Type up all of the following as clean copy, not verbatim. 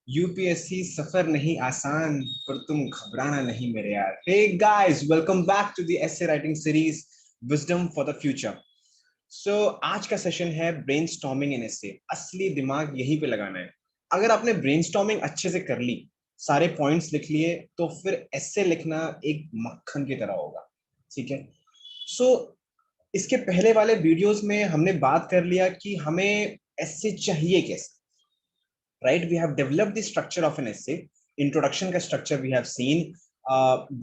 UPSC सफर नहीं आसान, पर तुम घबराना नहीं मेरे यार। Hey guys, welcome back to the essay writing series wisdom for the future. So आज का सेशन है ब्रेनस्टॉर्मिंग इन एसे। असली दिमाग यहीं पे लगाना है। अगर आपने ब्रेनस्टॉर्मिंग अच्छे से कर ली, सारे पॉइंट्स लिख लिए, तो फिर एसे लिखना एक मक्खन की तरह होगा। ठीक है। सो इसके पहले वाले वीडियोस में हमने बात कर लिया कि हमें एसे चाहिए कैसे। right? We have developed the structure of an essay. Introduction का structure we have seen,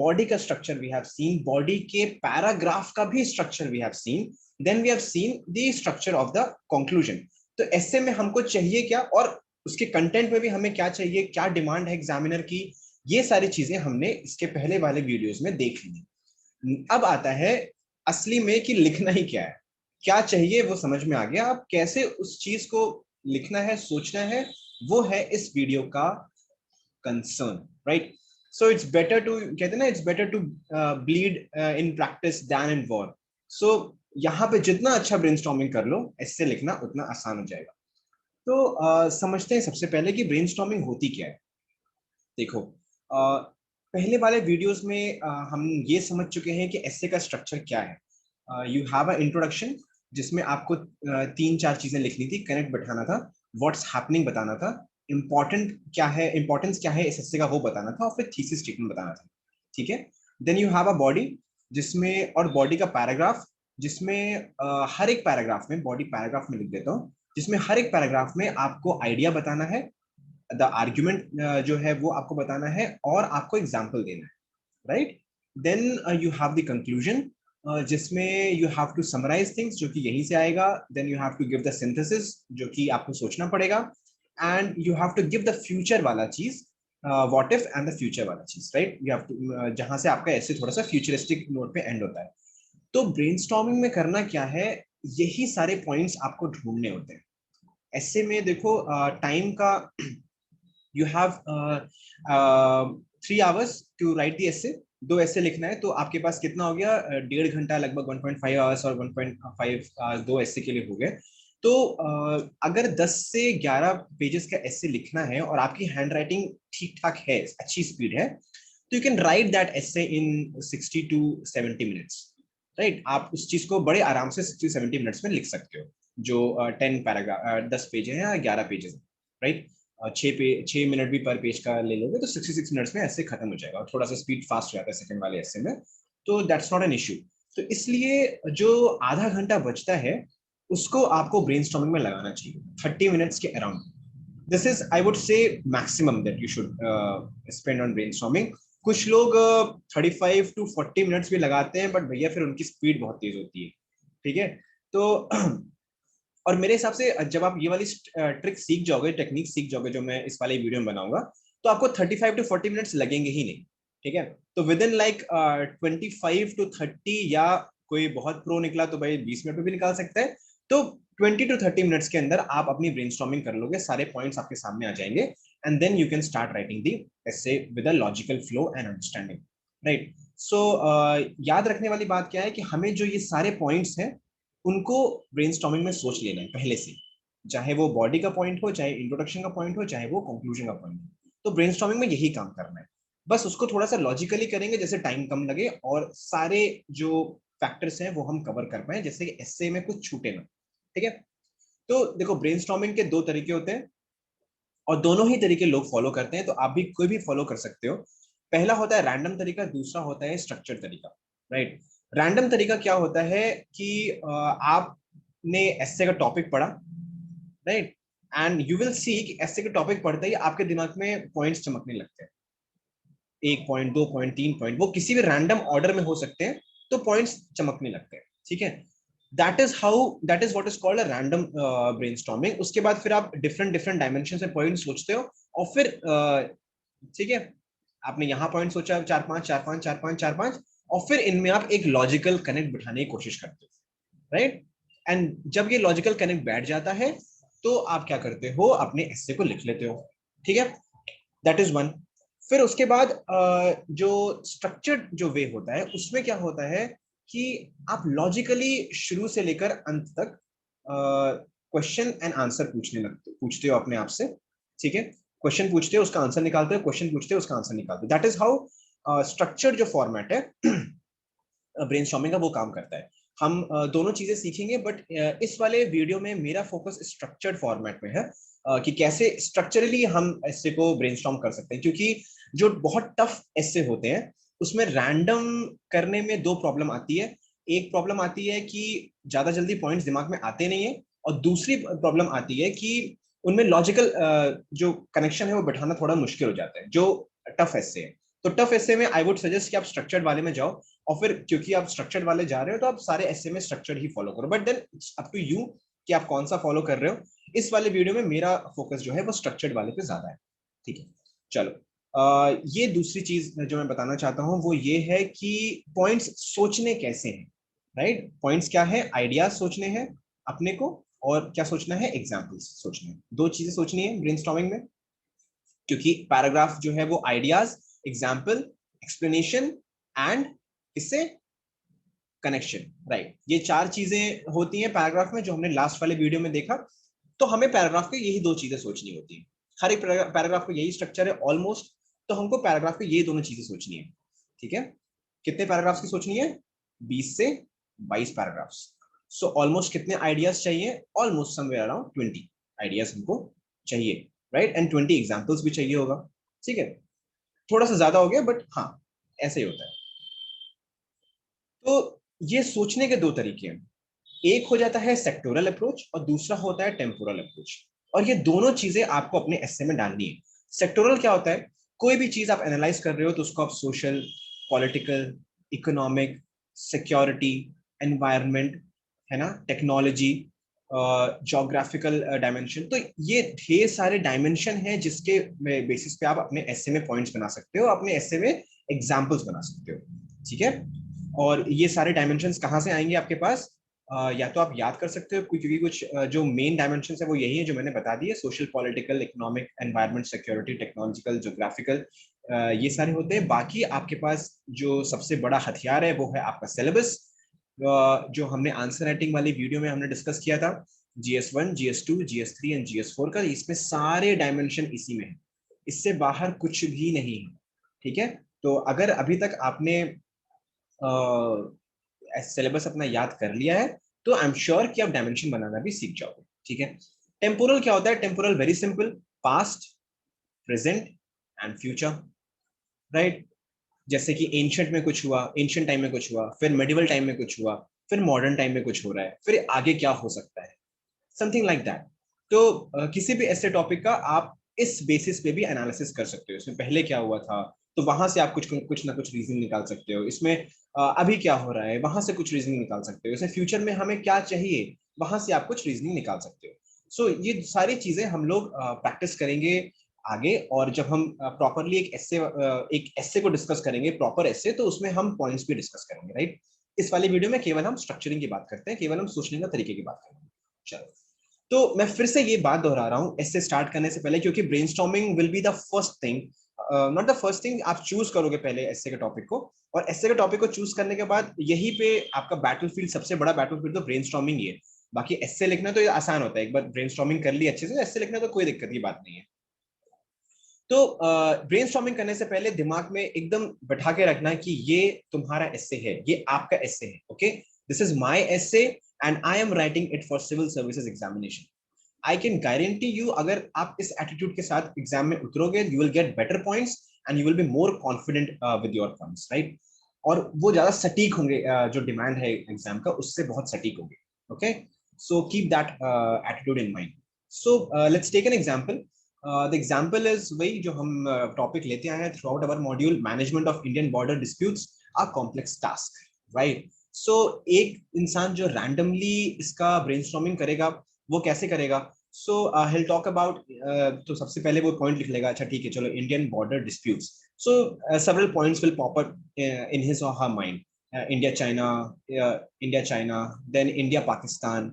body का structure we have seen, body के paragraph का भी structure we have seen, then we have seen the structure of the conclusion. तो essay में हमको चाहिए क्या और उसके कंटेंट में भी हमें क्या चाहिए, क्या डिमांड है एग्जामिनर की, ये सारी चीजें हमने इसके पहले वाले वीडियोस में देख ली। अब आता है असली में कि लिखना ही क्या है, क्या चाहिए वो समझ में आ गया। अब कैसे उस चीज को लिखना है, सोचना है, वो है इस वीडियो का concern, right? So it's better to, कहते हैं ना, it's better to bleed in practice than in war. So यहाँ पे जितना अच्छा ब्रेनस्टॉर्मिंग कर लो, इससे लिखना उतना आसान हो जाएगा। तो समझते हैं सबसे पहले कि ब्रेनस्टॉर्मिंग होती क्या है। देखो, पहले वाले वीडियोस में हम ये समझ चुके हैं कि एसे का स्ट्रक्चर क्या है। यू हैव अ इंट्रोडक्शन, जिसमें आपको तीन चार चीजें लिखनी थी, कनेक्ट बैठाना था, व्हाट्स हैपनिंग बताना था, इंपॉर्टेंट क्या है, इंपॉर्टेंस क्या है इस एसे का वो बताना था, और फिर थीसिस स्टेटमेंट बताना था। ठीक है। Then you have a body, जिसमें, और बॉडी का पैराग्राफ, जिसमें हर एक पैराग्राफ में, बॉडी पैराग्राफ में लिख देता हूँ, जिसमें हर एक पैराग्राफ में आपको आइडिया बताना है, द आर्ग्यूमेंट जो है वो आपको बताना है, और आपको एग्जाम्पल देना है, right? Then you have the conclusion, जिसमें you have to summarize things, जो कि यहीं से आएगा। Then you have to give the synthesis, जो कि आपको सोचना पड़ेगा। And you have to give the future वाला चीज, what if and the future वाला चीज, राइट? यू हैव टू, जहां से आपका ऐसे थोड़ा सा फ्यूचरिस्टिक नोट पे एंड होता है। तो ब्रेनस्टॉर्मिंग में करना क्या है, यही सारे पॉइंट्स आपको ढूंढने होते हैं। ऐसे में देखो, टाइम का, you have 3 hours to write the essay. 2 ऐसे लिखना है, तो आपके पास कितना हो गया, 1.5 घंटा, लगभग 1.5 आवर्स, और 1.5 आवर्स 2 ऐसे के लिए हो गए। तो अगर 10 से 11 पेजेस का ऐसे लिखना है और आपकी हैंड राइटिंग ठीक ठाक है, अच्छी स्पीड है, तो यू कैन राइट दैट ऐसे इन 60 to 70 मिनट्स, राइट? आप उस चीज को बड़े आराम से 60-70 मिनट्स में लिख सकते हो। जो 10 पेज है या 11 पेजेस, राइट? 6 मिनट भी पर पेज का ले लोगे तो 66 मिनट्स में ऐसे खत्म हो जाएगा, और थोड़ा सा स्पीड फास्ट हो जाता है सेकंड वाले ऐसे में, तो दैट्स नॉट एन इश्यू। तो इसलिए जो आधा घंटा बचता है, उसको आपको ब्रेनस्टॉर्मिंग में लगाना चाहिए, 30 मिनट्स के around. This is, I would say, maximum that you should spend on brainstorming. कुछ लोग 35 to 40 मिनट्स भी लगाते हैं, बट भैया फिर उनकी स्पीड बहुत तेज होती है। ठीक है। तो और मेरे हिसाब से जब आप ये वाली ट्रिक सीख जाओगे, टेक्निक सीख जाओगे, जो मैं इस वाले वीडियो में बनाऊंगा, तो आपको 35 to 40 मिनट्स लगेंगे ही नहीं। ठीक है। तो विद इन लाइक 25 to 30, या कोई बहुत प्रो निकला तो भाई 20 मिनट में भी निकाल सकता है। तो 20 to 30 मिनट्स के अंदर आप अपनी ब्रेनस्टॉर्मिंग कर लोगे, सारे पॉइंट्स आपके सामने आ जाएंगे, and then you can start writing the essay with a logical flow and understanding, right? So याद रखने वाली बात क्या है कि हमें जो ये सारे पॉइंट्स हैं, उनको ब्रेनस्टॉर्मिंग में सोच लेना है पहले से, चाहे वो बॉडी का पॉइंट हो, चाहे इंट्रोडक्शन का पॉइंट हो, चाहे वो कंक्लूजन का पॉइंट हो। तो ब्रेनस्टॉर्मिंग में यही काम करना है। बस उसको थोड़ा सा लॉजिकली करेंगे, जैसे टाइम कम लगे और सारे जो फैक्टर्स हैं वो हम कवर कर पाए, जैसे कि एस्से में कुछ छूटे ना। ठीक है। तो देखो, ब्रेनस्टॉर्मिंग के 2 तरीके होते हैं, और दोनों ही तरीके लोग फॉलो करते हैं, तो आप भी कोई भी फॉलो कर सकते हो। पहला होता है रैंडम तरीका, दूसरा होता है स्ट्रक्चर तरीका, राइट? रैंडम तरीका क्या होता है कि आपने एस्से का टॉपिक पढ़ा, right? And you will see कि एस्से का टॉपिक पढ़ते ही आपके दिमाग में पॉइंट्स चमकने लगते हैं। 1 पॉइंट, 2 पॉइंट, 3 पॉइंट, वो किसी भी रैंडम ऑर्डर में हो सकते हैं, तो पॉइंट्स चमकने लगते हैं। ठीक है। That is what is called a random brainstorming. उसके बाद फिर आप डिफरेंट डिफरेंट डायमेंशन से पॉइंट सोचते हो, और फिर ठीक है, आपने यहाँ पॉइंट सोचा, 4 5 4 5 4 5 4 5, और फिर इनमें आप एक लॉजिकल कनेक्ट बिठाने की कोशिश करते हो, राइट? एंड जब ये लॉजिकल कनेक्ट बैठ जाता है, तो आप क्या करते हो, अपने एस्से को लिख लेते हो। ठीक है। That is one. फिर उसके बाद जो स्ट्रक्चर्ड जो वे होता है, उसमें क्या होता है कि आप लॉजिकली शुरू से लेकर अंत तक क्वेश्चन एंड आंसर पूछते हो अपने आप से। ठीक है। क्वेश्चन पूछते हैं उसका आंसर निकालते हैं, क्वेश्चन पूछते हैं उसका आंसर निकालते हैं। दैट इज हाउ स्ट्रक्चर्ड जो फॉर्मेट है ब्रेनस्टॉर्मिंग का वो काम करता है। हम दोनों चीजें सीखेंगे, बट इस वाले वीडियो में मेरा फोकस स्ट्रक्चर्ड फॉर्मेट में है कि कैसे स्ट्रक्चरली हम ऐसे को ब्रेनस्टॉर्म कर सकते हैं। क्योंकि जो बहुत टफ ऐसे होते हैं उसमें रैंडम करने में दो प्रॉब्लम आती है। एक प्रॉब्लम आती है कि ज्यादा जल्दी पॉइंट्स दिमाग में आते नहीं है, और दूसरी प्रॉब्लम आती है कि उनमें लॉजिकल जो कनेक्शन है वो बैठाना थोड़ा मुश्किल हो जाता है जो टफ ऐसे है। तो टफ ऐसे में आई वुड सजेस्ट कि आप स्ट्रक्चर्ड वाले में जाओ, और फिर क्योंकि आप स्ट्रक्चर्ड वाले जा रहे हो तो आप सारे ऐसे में स्ट्रक्चर्ड ही फॉलो करो, but then it's up to you कि आप कौन सा फॉलो कर रहे हो। इस वाले वीडियो में मेरा फोकस जो है वो स्ट्रक्चर्ड वाले पे ज्यादा है। ठीक है, चलो। ये दूसरी चीज जो मैं बताना चाहता हूँ वो ये है कि पॉइंट्स सोचने कैसे हैं, राइट। पॉइंट्स क्या है, आइडियाज सोचने हैं अपने को, और क्या सोचना है, एग्जाम्पल्स सोचने हैं। दो चीजें सोचनी है ब्रेनस्टॉर्मिंग में, क्योंकि पैराग्राफ जो है वो आइडियाज, एग्जाम्पल, एक्सप्लेनेशन एंड इससे कनेक्शन, राइट। ये चार चीजें होती हैं पैराग्राफ में जो हमने लास्ट वाले वीडियो में देखा। तो हमें पैराग्राफ के यही दो चीजें सोचनी होती है, हर एक पैराग्राफ का यही स्ट्रक्चर है ऑलमोस्ट। तो हमको पैराग्राफ के ये दोनों चीजें सोचनी है। ठीक है, कितने पैराग्राफ्स की सोचनी है, 20 से 22 पैराग्राफ्स। सो ऑलमोस्ट कितने आइडियाज चाहिए, ऑलमोस्ट समवेयर अराउंड 20 आइडियाज हमको चाहिए, राइट। एंड 20 एग्जाम्पल्स भी चाहिए होगा। ठीक है, थोड़ा सा ज्यादा हो गया बट हाँ ऐसे ही होता है। तो ये सोचने के दो तरीके हैं, एक हो जाता है सेक्टोरल अप्रोच और दूसरा होता है टेम्पोरल अप्रोच। और ये दोनों चीजें आपको अपने एस्से में डालनी है। सेक्टोरल क्या होता है, कोई भी चीज आप एनालाइज कर रहे हो तो उसको आप social, political, economic, security, environment, है ना, टेक्नोलॉजी, जोग्राफिकल डायमेंशन, तो ये ढेर सारे डायमेंशन हैं जिसके बेसिस पे आप अपने एस्से में पॉइंट्स बना सकते हो, अपने एस्से में एग्जाम्पल्स बना सकते हो। ठीक है, और ये सारे डायमेंशंस कहाँ से आएंगे आपके पास, या तो आप याद कर सकते हो क्योंकि कुछ जो मेन डायमेंशंस है वो यही है जो मैंने बता दिए, social, political, economic, environment, security, technological, geographical, ये सारे होते हैं। बाकी आपके पास जो सबसे बड़ा हथियार है वो है आपका सिलेबस, जो हमने आंसर राइटिंग वाली वीडियो में हमने डिस्कस किया था। GS1, GS2, GS3 and GS4 का, इसमें सारे डायमेंशन इसी में है, इससे बाहर कुछ भी नहीं है। ठीक है, तो अगर अभी तक आपने सिलेबस अपना याद कर लिया है तो आई एम श्योर कि आप डायमेंशन बनाना भी सीख जाओगे। ठीक है, टेम्पोरल क्या होता है, temporal very simple, past, present and future, right. जैसे कि एंशियंट में कुछ हुआ, एंशियंट टाइम में कुछ हुआ, फिर मेडिवल टाइम में कुछ हुआ, फिर मॉडर्न टाइम में कुछ हो रहा है, फिर आगे क्या हो सकता है, समथिंग लाइक दैट। तो किसी भी ऐसे टॉपिक का आप इस बेसिस पे भी एनालिसिस कर सकते हो, इसमें पहले क्या हुआ था, तो वहां से आप कुछ ना कुछ रीजन निकाल सकते हो। इसमें अभी क्या हो रहा है, वहां से कुछ रीजनिंग निकाल सकते हो। इसमें फ्यूचर में हमें क्या चाहिए, वहां से आप कुछ रीजनिंग निकाल सकते हो। सो ये सारी चीजें हम लोग प्रैक्टिस करेंगे आगे, और जब हम प्रॉपरली एक एस्से को डिस्कस करेंगे, प्रॉपर एस्से, तो उसमें हम पॉइंट्स भी डिस्कस करेंगे, राइट। इस वाली वीडियो में केवल हम स्ट्रक्चरिंग की बात करते हैं, केवल हम सोचने का तरीके की बात करेंगे। चलो, तो मैं फिर से ये बात दोहरा रहा हूँ ऐसे स्टार्ट करने से पहले, क्योंकि brainstorming will be the first thing, not the first thing. आप चूज करोगे पहले ऐसे के टॉपिक को, और ऐसे के टॉपिक को चूज करने के बाद यही पे आपका बैटलफील्ड, सबसे बड़ा बैटलफील्ड तो ब्रेनस्टॉर्मिंग ही है। बाकी ऐसे लिखना तो ये आसान होता है, एक बार ब्रेनस्टॉर्मिंग कर ली अच्छे से, ऐसे लिखना तो कोई दिक्कत की बात नहीं है। तो ब्रेनस्टॉर्मिंग करने से पहले दिमाग में एकदम बैठा के रखना कि ये तुम्हारा एस्से है, ये आपका एस्से है, okay. This is my essay and I am writing it for civil services examination. I can guarantee you, अगर आप इस एटीट्यूड के साथ एग्जाम में उतरोगे, you will get better points and you will be more confident with your points, right. और वो ज्यादा सटीक होंगे, जो डिमांड है एग्जाम का उससे बहुत सटीक होंगे, okay. So keep that attitude in mind. So let's take an example. The example is वही जो हम टॉपिक लेते आए हैं throughout our module, management of Indian border disputes, a complex task, right. सो एक इंसान जो रैंडमली इसका ब्रेनस्टॉर्मिंग करेगा, वो कैसे करेगा। सो he'll talk about, तो सबसे पहले वो पॉइंट लिख लेगा, अच्छा ठीक है चलो, Indian border disputes. So several points will pop up in his or her mind. India China, India China, then India Pakistan,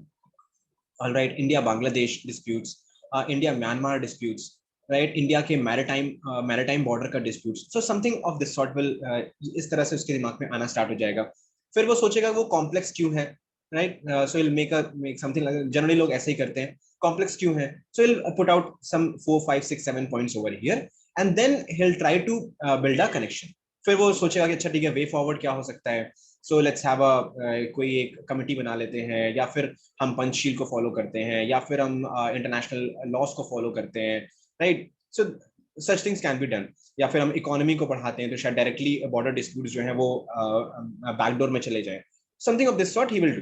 all right, India Bangladesh disputes, India Myanmar disputes, right, India के maritime border का disputes. So something of this sort will, इस तरह से उसके दिमाग में आना start हो जाएगा। फिर वो सोचेगा वो कॉम्प्लेक्स क्यों है, right? So will make something like, generally लोग ऐसे ही करते हैं, कॉम्प्लेक्स क्यों है, so will put out some 4 5 6 7 points over here and then he will try to build a connection. फिर वो सोचेगा कि अच्छा ठीक है, वे फॉरवर्ड क्या हो सकता है, सो लेट्स हैव अ कोई एक कमिटी बना लेते हैं, या फिर हम पंचशील को फॉलो करते हैं, या फिर हम इंटरनेशनल लॉस को फॉलो करते हैं, right? So such things can be done. या फिर हम इकोनॉमी को बढ़ाते हैं तो शायद डायरेक्टली बॉर्डर डिस्प्यूट जो है वो बैकडोर में चले जाए, something of this sort he will do,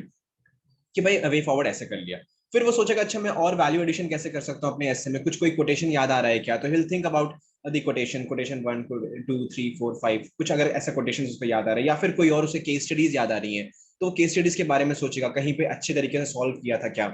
कि भाई वे फॉरवर्ड ऐसे कर लिया। फिर वो सोचेगा अच्छा मैं और वैल्यू एडिशन कैसे कर सकता हूँ अपने एसे में, कुछ कोई कोटेशन याद आ रहा है क्या, तो he'll think about the quotation, quotation 1 2 3 4 5, कुछ अगर ऐसा कोटेशन उसको याद आ रहा है, या फिर कोई और उसे केस स्टडीज याद आ रही है, तो केस स्टडीज के बारे में सोचेगा, कहीं पे अच्छे तरीके से सॉल्व किया था क्या,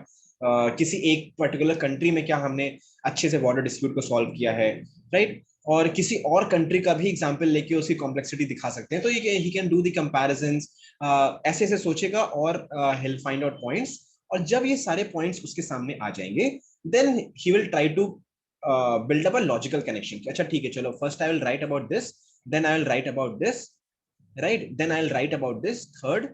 किसी एक पर्टिकुलर कंट्री में क्या हमने अच्छे से बॉर्डर डिस्प्यूट को सॉल्व किया है, राइट? और किसी और कंट्री का भी एग्जाम्पल लेके उसकी कॉम्प्लेक्सिटी दिखा सकते हैं, तो ये he can do the comparisons, ऐसे ऐसे सोचेगा और he'll find out points। और जब ये सारे पॉइंट्स उसके सामने आ जाएंगे, then he will try to build up a logical connection, कि अच्छा ठीक है चलो, first I will write about this, then I will write about this, right, then I will write about this third,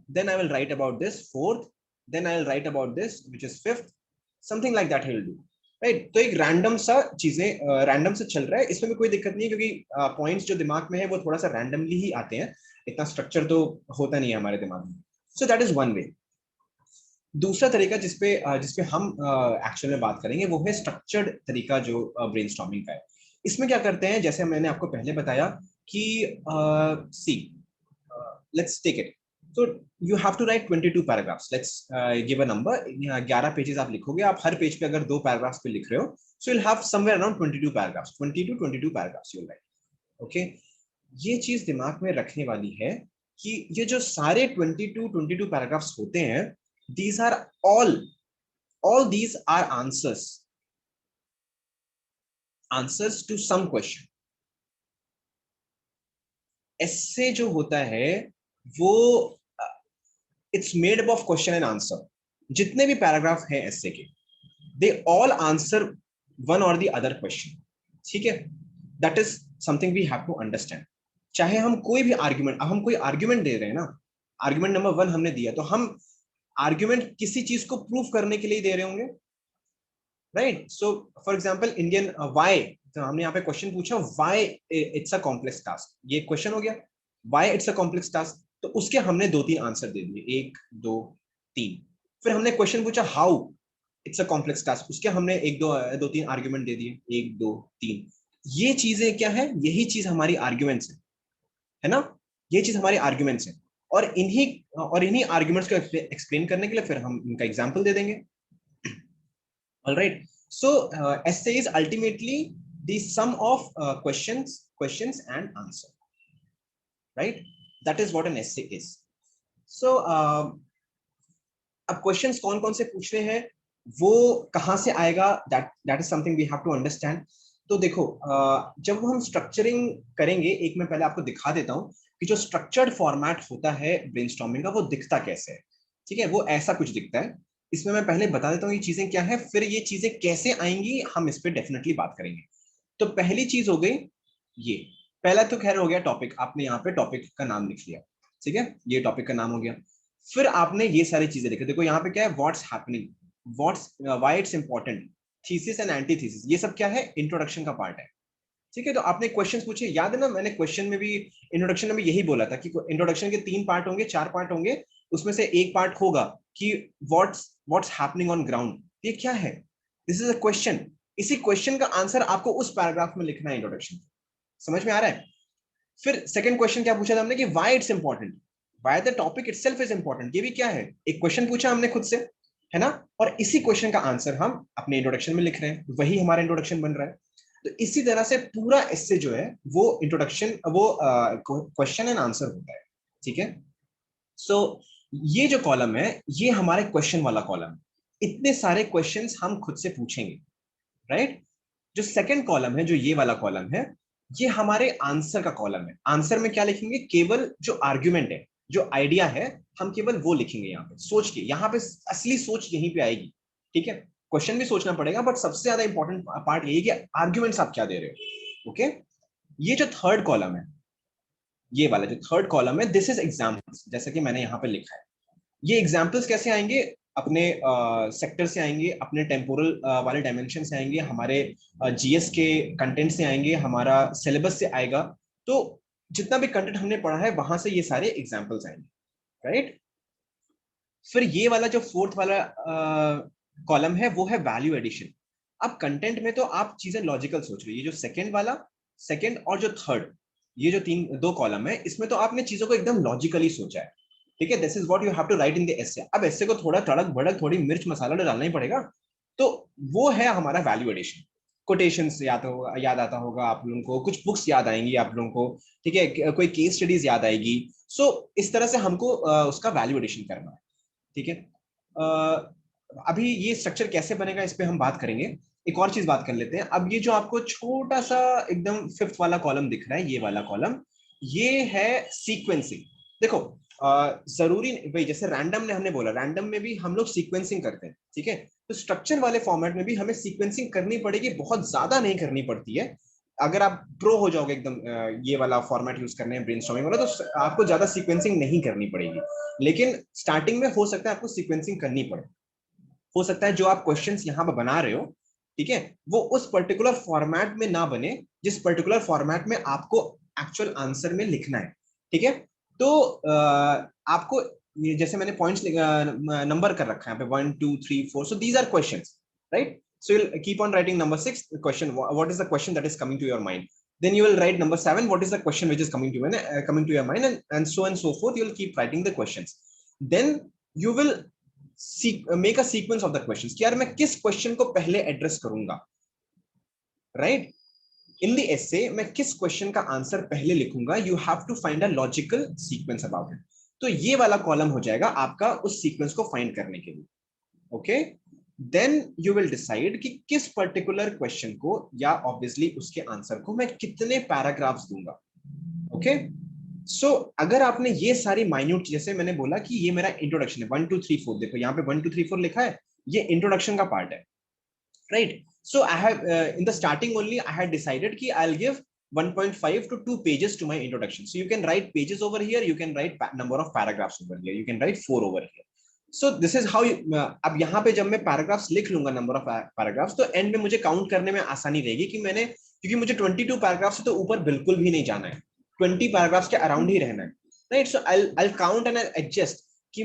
then I will write about this fourth, then I will write about this which is fifth, something like that he will do, right? तो एक random सा चीजें random से चल रहा है, इसमें भी कोई दिक्कत नहीं है, क्योंकि पॉइंट्स जो दिमाग में है वो थोड़ा सा रैंडमली ही आते हैं, इतना स्ट्रक्चर तो होता नहीं है हमारे दिमाग में। सो दैट इज वन वे। दूसरा तरीका जिसपे हम एक्चुअल में बात करेंगे वो है स्ट्रक्चर्ड तरीका, जो ब्रेनस्टॉर्मिंग का है। इसमें क्या करते हैं, जैसे मैंने आपको पहले बताया कि see, let's take it, so you have to write 22 paragraphs, let's give a number, 11 pages आप लिखोगे, आप हर पेज पे अगर 2 पैराग्राफ्स पे लिख रहे हो, so you'll have somewhere around 22 paragraphs, 20 to 22 paragraphs you'll write, okay? ये चीज दिमाग में रखने वाली है कि ये जो सारे 22 पैराग्राफ्स होते हैं, these are all these are answers to some question। ऐसे जो होता है वो it's made up of question and answer. जितने भी पैराग्राफ हैं ऐसे के, दे ऑल आंसर वन और द अदर क्वेश्चन, ठीक है? That is something we have to understand. चाहे हम कोई भी आर्ग्यूमेंट, अब हम कोई आर्ग्यूमेंट दे रहे हैं ना, आर्ग्यूमेंट नंबर 1 हमने दिया, तो हम आर्ग्यूमेंट किसी चीज को प्रूव करने के लिए दे रहे होंगे, right? So for example Indian why, तो हमने यहाँ पे क्वेश्चन पूछा why it's a complex task, ये क्वेश्चन हो गया, why it's a complex task, तो उसके हमने 2-3 आंसर दे दिए, 1 2 3। फिर हमने क्वेश्चन पूछा how it's a complex task, उसके हमने 1 2 3 आर्ग्यूमेंट दे दिए, 1 2 3। ये चीजें क्या है, यही चीज हमारी आर्ग्यूमेंट्स है ना, ये चीज हमारी आर्ग्यूमेंट्स है। और इन्हीं आर्ग्यूमेंट्स को एक्सप्लेन करने के लिए फिर हम इनका एग्जाम्पल दे देंगे। All right. So essay is ultimately the sum of questions and answer, right? That is what an essay is. So अब क्वेश्चंस कौन कौन से पूछने हैं, वो कहाँ से आएगा, that is something we have to understand. तो देखो, जब हम स्ट्रक्चरिंग करेंगे, एक मैं पहले आपको दिखा देता हूँ कि जो स्ट्रक्चर्ड फॉर्मेट होता है ब्रेनस्टॉर्मिंग का, वो दिखता कैसे है, ठीक है? वो ऐसा कुछ दिखता है। इसमें मैं पहले बता देता हूँ ये चीजें क्या है, फिर ये चीजें कैसे आएंगी हम इस पर डेफिनेटली बात करेंगे। तो पहली चीज हो गई ये, पहला तो खैर हो गया टॉपिक, आपने यहाँ पे टॉपिक का नाम लिख लिया, ठीक है? ये टॉपिक का नाम हो गया। फिर आपने ये सारी चीजें लिखी, देखो यहाँ पे क्या है, what's happening, what's why it's important, thesis and antithesis, ये सब क्या है, इंट्रोडक्शन का पार्ट है, ठीक है? तो आपने क्वेश्चंस पूछे, याद है ना, मैंने क्वेश्चन में भी, इंट्रोडक्शन में भी यही बोला था कि इंट्रोडक्शन के 3 पार्ट होंगे, 4 पार्ट होंगे, उसमें से एक पार्ट होगा कि व्हाट्स हैपनिंग ऑन ग्राउंड, ये क्या है, दिस इज अ क्वेश्चन। इसी क्वेश्चन का आंसर आपको उस पैराग्राफ में लिखना है, इंट्रोडक्शन। समझ में आ रहा है? फिर सेकंड क्वेश्चन क्या पूछा था हमने कि why it's important, why the topic itself is important, ये भी क्या है, एक क्वेश्चन पूछा हमने खुद से, है ना? और इसी क्वेश्चन का आंसर हम अपने इंट्रोडक्शन में लिख रहे हैं, वही हमारा इंट्रोडक्शन बन रहा है। तो इसी तरह से पूरा एस्से जो है वो इंट्रोडक्शन, वो क्वेश्चन एंड आंसर होता है, ठीक है? सो ये जो कॉलम है, ये हमारे क्वेश्चन वाला कॉलम है, इतने सारे क्वेश्चंस हम खुद से पूछेंगे, राइट? जो सेकंड कॉलम है, जो ये वाला कॉलम है, ये हमारे आंसर का कॉलम है। आंसर में क्या लिखेंगे, केवल जो आर्ग्यूमेंट है, जो आइडिया है, हम केवल वो लिखेंगे यहाँ पे सोच के, यहाँ पे असली सोच यहीं पे आएगी, ठीक है? क्वेश्चन भी सोचना पड़ेगा, बट सबसे ज्यादा इंपॉर्टेंट पार्ट यही कि आर्ग्यूमेंट्स आप क्या दे रहे हो, ओके? ये जो थर्ड कॉलम है, ये वाला जो थर्ड कॉलम है, दिस इज एग्जाम्पल्स, जैसे कि मैंने यहाँ पे लिखा है, ये एग्जाम्पल्स कैसे आएंगे, अपने सेक्टर से आएंगे, अपने टेम्पोरल वाले डायमेंशन से आएंगे, हमारे जीएस के कंटेंट से आएंगे, हमारा सिलेबस से आएगा। तो जितना भी कंटेंट हमने पढ़ा है वहां से ये सारे एग्जाम्पल्स आएंगे, राइट। फिर ये वाला जो फोर्थ वाला कॉलम है वो है वैल्यू एडिशन। अब कंटेंट में तो आप चीजें लॉजिकल सोच रही है, जो सेकंड वाला, सेकंड और जो थर्ड, ये जो तीन दो कॉलम है, इसमें तो आपने चीजों को एकदम लॉजिकली सोचा है, ठीक है। This is what you have to write in the essay. अब एसे को थोड़ा तड़क भड़क, थोड़ी मिर्च मसाला डालना ही पड़ेगा। तो वो है हमारा वैल्यू एडिशन। कोटेशंस याद आता होगा आप लोगों को, कुछ बुक्स याद आएंगी आप लोगों को, ठीक है, कोई केस स्टडीज याद आएगी। सो इस तरह से हमको उसका वैल्यू एडिशन करना है, ठीक है। अभी ये स्ट्रक्चर कैसे बनेगा इस पे हम बात करेंगे। एक और चीज बात कर लेते हैं। अब ये जो आपको छोटा सा एकदम फिफ्थ वाला कॉलम दिख रहा है, ये वाला कॉलम, ये है सीक्वेंसिंग। देखो जरूरी भाई, जैसे रैंडम ने हमने बोला, रैंडम में भी हम लोग सीक्वेंसिंग करते हैं, ठीक है। तो स्ट्रक्चर वाले फॉर्मेट में भी हमें सीक्वेंसिंग करनी पड़ेगी, बहुत ज्यादा नहीं करनी पड़ती है। अगर आप प्रो हो जाओगे एकदम ये वाला फॉर्मेट यूज करने में, ब्रेनस्टॉर्मिंग वाला, तो आपको ज्यादा सीक्वेंसिंग नहीं करनी पड़ेगी। लेकिन स्टार्टिंग में हो सकता है आपको सीक्वेंसिंग करनी पड़े। हो सकता है जो आप क्वेश्चंस यहाँ पर बना रहे हो, ठीक है, वो उस पर्टिकुलर फॉर्मेट में ना बने जिस पर्टिकुलर फॉर्मेट में आपको एक्चुअल आंसर में लिखना है, ठीक है। तो आपको ये जैसे मैंने पॉइंट्स नंबर कर रखा है यहाँ पे 1 2 3 4, so these are questions, right. So you'll keep on writing number 6 question, what is the question that is coming to your mind. Then you will write number 7, what is the question which is coming to your mind, and so and so forth. You'll keep writing the questions. Then you will make a sequence of the questions कि यार मैं किस question को पहले address करूंगा, right. In the एसे मैं किस question का आंसर पहले लिखूंगा, you have to find a logical sequence about it. तो ये वाला कॉलम हो जाएगा आपका उस सीक्वेंस को फाइंड करने के लिए, okay. Then you will decide कि किस पर्टिकुलर क्वेश्चन को या ऑब्वियसली उसके आंसर को मैं कितने पैराग्राफ्स दूंगा, ओके। सो अगर आपने ये सारी माइन्यूट, जैसे मैंने बोला कि ये मेरा इंट्रोडक्शन है 1 2 3 4, देखो यहाँ पे 1 2 3 4 लिखा है, ये इंट्रोडक्शन का पार्ट है, right. So I have in the starting only I had decided कि I will give 1.5 to 2 pages to my introduction. So you can write pages over here, you can write number of paragraphs over here, you can write 4 over here. So this is how अब यहाँ पे जब मैं paragraphs लिख लूंगा, number of paragraphs, तो and में मुझे काउंट करने में आसानी रहेगी कि मैंने, क्योंकि मुझे 22 पैराग्राफ से तो ऊपर बिल्कुल भी नहीं जाना है, 20 पैराग्राफ्स के अराउंड ही रहना है, right. So I count and adjust कि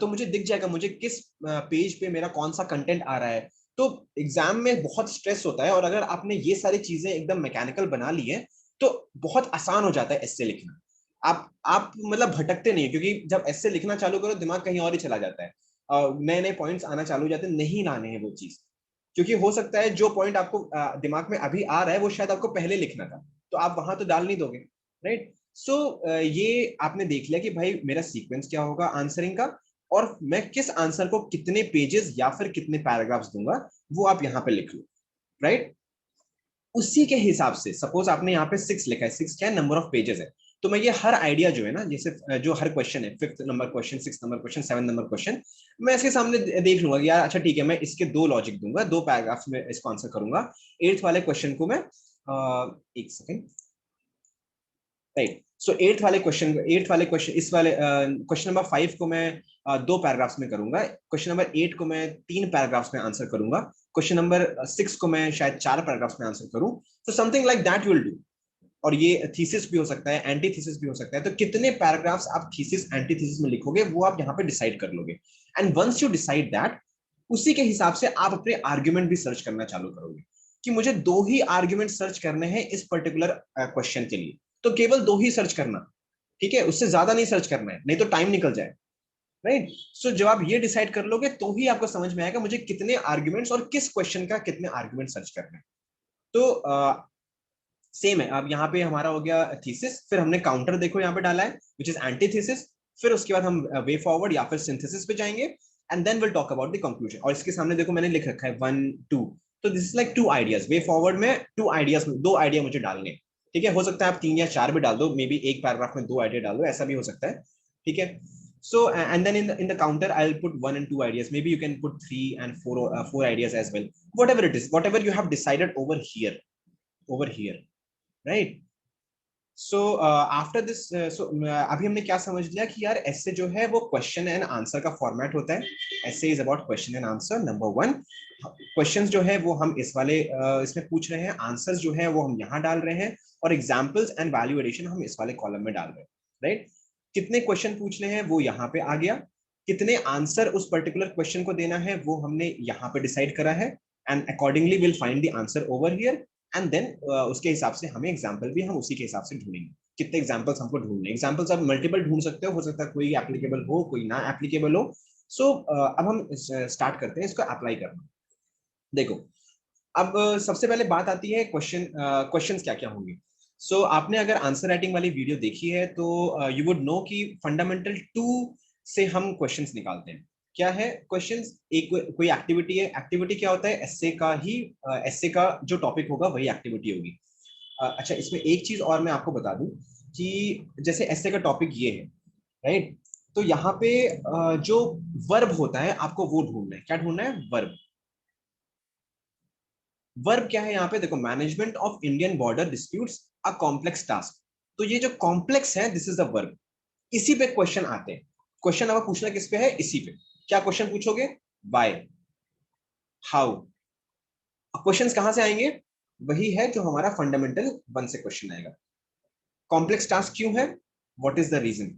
तो मुझे दिख जाएगा मुझे किस पेज पे मेरा कौन सा कंटेंट आ रहा है। तो एग्जाम में बहुत स्ट्रेस होता है, और अगर आपने ये सारी चीजें एकदम मैकेनिकल बना ली है तो बहुत आसान हो जाता है एस्से लिखना। आप मतलब भटकते नहीं, क्योंकि जब एस्से लिखना चालू करो दिमाग कहीं और ही चला जाता है, नए नए पॉइंट्स आना चालू हो जाते हैं, नहीं लाने हैं वो चीज। क्योंकि हो सकता है जो पॉइंट आपको दिमाग में अभी आ रहा है वो शायद आपको पहले लिखना था, तो आप वहां तो डाल नहीं दोगे, राइट। सो ये आपने देख लिया कि भाई मेरा सीक्वेंस क्या होगा आंसरिंग का, और मैं किस आंसर को कितने पेजेस या फिर कितने पैराग्राफ्स दूंगा, वो आप यहाँ पे लिख लो, राइट। उसी के हिसाब से सपोज आपने यहाँ पे 6 लिखा है, 6 क्या है, नंबर ऑफ पेजेस है। तो मैं ये हर आइडिया जो है ना, जैसे जो हर क्वेश्चन है, 5th number question, 6th number question, 7th number question, मैं इसके सामने देख लूंगा कि यार अच्छा ठीक है, मैं इसके 2 लॉजिक दूंगा, 2 पैराग्राफ में इसको आंसर करूंगा। 8th वाले क्वेश्चन को मैं एक सेकेंड, राइट। सो एट्थ वाले क्वेश्चन, इस वाले क्वेश्चन नंबर 5 को मैं 2 पैराग्राफ्स में करूंगा, क्वेश्चन नंबर 8 को मैं 3 पैराग्राफ्स में आंसर करूंगा, क्वेश्चन नंबर 6 को मैं शायद 4 पैराग्राफ्स में आंसर करूं। तो something like that will do. और ये थीसिस भी हो सकता है, एंटी थीसिस भी हो सकता है। तो कितने पैराग्राफ्स आप थीसिस एंटी थीसिस में लिखोगे वो आप यहाँ पे डिसाइड कर लोगे। And once you decide that, उसी के हिसाब से आप अपने आर्ग्यूमेंट भी सर्च करना चालू करोगे कि मुझे 2 ही आर्ग्यूमेंट सर्च करने हैं इस पर्टिकुलर क्वेश्चन के लिए, तो केवल 2 ही सर्च करना, ठीक है, उससे ज्यादा नहीं सर्च करना है, नहीं तो टाइम निकल जाए, राइट। सो जब आप ये डिसाइड कर लोगे तो ही आपको समझ में आएगा मुझे कितने आर्ग्यूमेंट्स और किस क्वेश्चन का कितने आर्ग्यूमेंट सर्च करना है। तो सेम है। अब यहाँ पे हमारा हो गया थीसिस, फिर हमने काउंटर देखो यहाँ पे डाला है विच इज एंटीथेसिस। फिर उसके बाद हम वे फॉरवर्ड या फिर सिंथेसिस पे जाएंगे, and then will talk about the conclusion. और इसके सामने देखो मैंने लिख रखा है 1 2। तो this is like 2 ideas. Way forward में 2 आइडियाज, 2 आइडिया मुझे डालने, ठीक है। हो सकता है आप 3 या 4 भी डाल दो, मे बी एक पैराग्राफ में 2 आइडिया डाल दो, ऐसा भी हो सकता है, ठीक है। So and then in the counter I'll put 1 and 2 ideas, maybe you can put 3 and 4 ideas as well, whatever it is, whatever you have decided over here, right. So after this, अभी हमने क्या समझ लिया कि यार ऐसे जो है वो क्वेश्चन एंड आंसर का फॉर्मेट होता है. ऐसे is about question and answer. Number 1, questions जो है वो हम इस वाले इसमें पूछ रहे हैं, आंसर्स जो है वो हम यहाँ डाल रहे हैं, और एग्जाम्पल्स एंड वैल्यू एडिशन हम इस वाले कॉलम में डाल रहे हैं. राइट? कितने क्वेश्चन पूछने हैं वो यहाँ पे आ गया, कितने आंसर उस पर्टिकुलर क्वेश्चन को देना है वो हमने यहाँ पे डिसाइड करा है, and accordingly will find the answer over here. And then उसके हिसाब से हमें एग्जाम्पल भी हम उसी के हिसाब से ढूंढेंगे. कितने एग्जाम्पल्स हमको ढूंढने, एग्जाम्पल्स आप मल्टीपल ढूंढ सकते हो सकता है कोई एप्लीकेबल हो कोई ना एप्लीकेबल हो. सो अब हम स्टार्ट करते हैं इसको अप्लाई करना. देखो, अब सबसे पहले बात आती है क्वेश्चंस क्या क्या होंगे. सो आपने अगर आंसर राइटिंग वाली वीडियो देखी है तो यू वुड नो कि फंडामेंटल 2 से हम क्वेश्चंस निकालते हैं. क्या है क्वेश्चंस? एक कोई एक्टिविटी है. एक्टिविटी क्या होता है? एस्से का ही, एस्से का जो टॉपिक होगा वही एक्टिविटी होगी. अच्छा, इसमें एक चीज और मैं आपको बता दूं कि जैसे एस्से का टॉपिक ये है, राइट? तो यहाँ पे जो वर्ब होता है आपको वो ढूंढना है. क्या ढूंढना है? वर्ब. वर्ब क्या है यहाँ पे? देखो, management of Indian border disputes a complex task. तो ये जो कॉम्प्लेक्स है दिस इज द वर्ब. इसी पे क्वेश्चन आते हैं. क्वेश्चन अब पूछना किस पे है? इसी पे. क्या क्वेश्चन पूछोगे? Why, how. क्वेश्चंस कहां से आएंगे? वही है जो हमारा फंडामेंटल 1 से क्वेश्चन आएगा. कॉम्प्लेक्स टास्क क्यों है? What is the reason?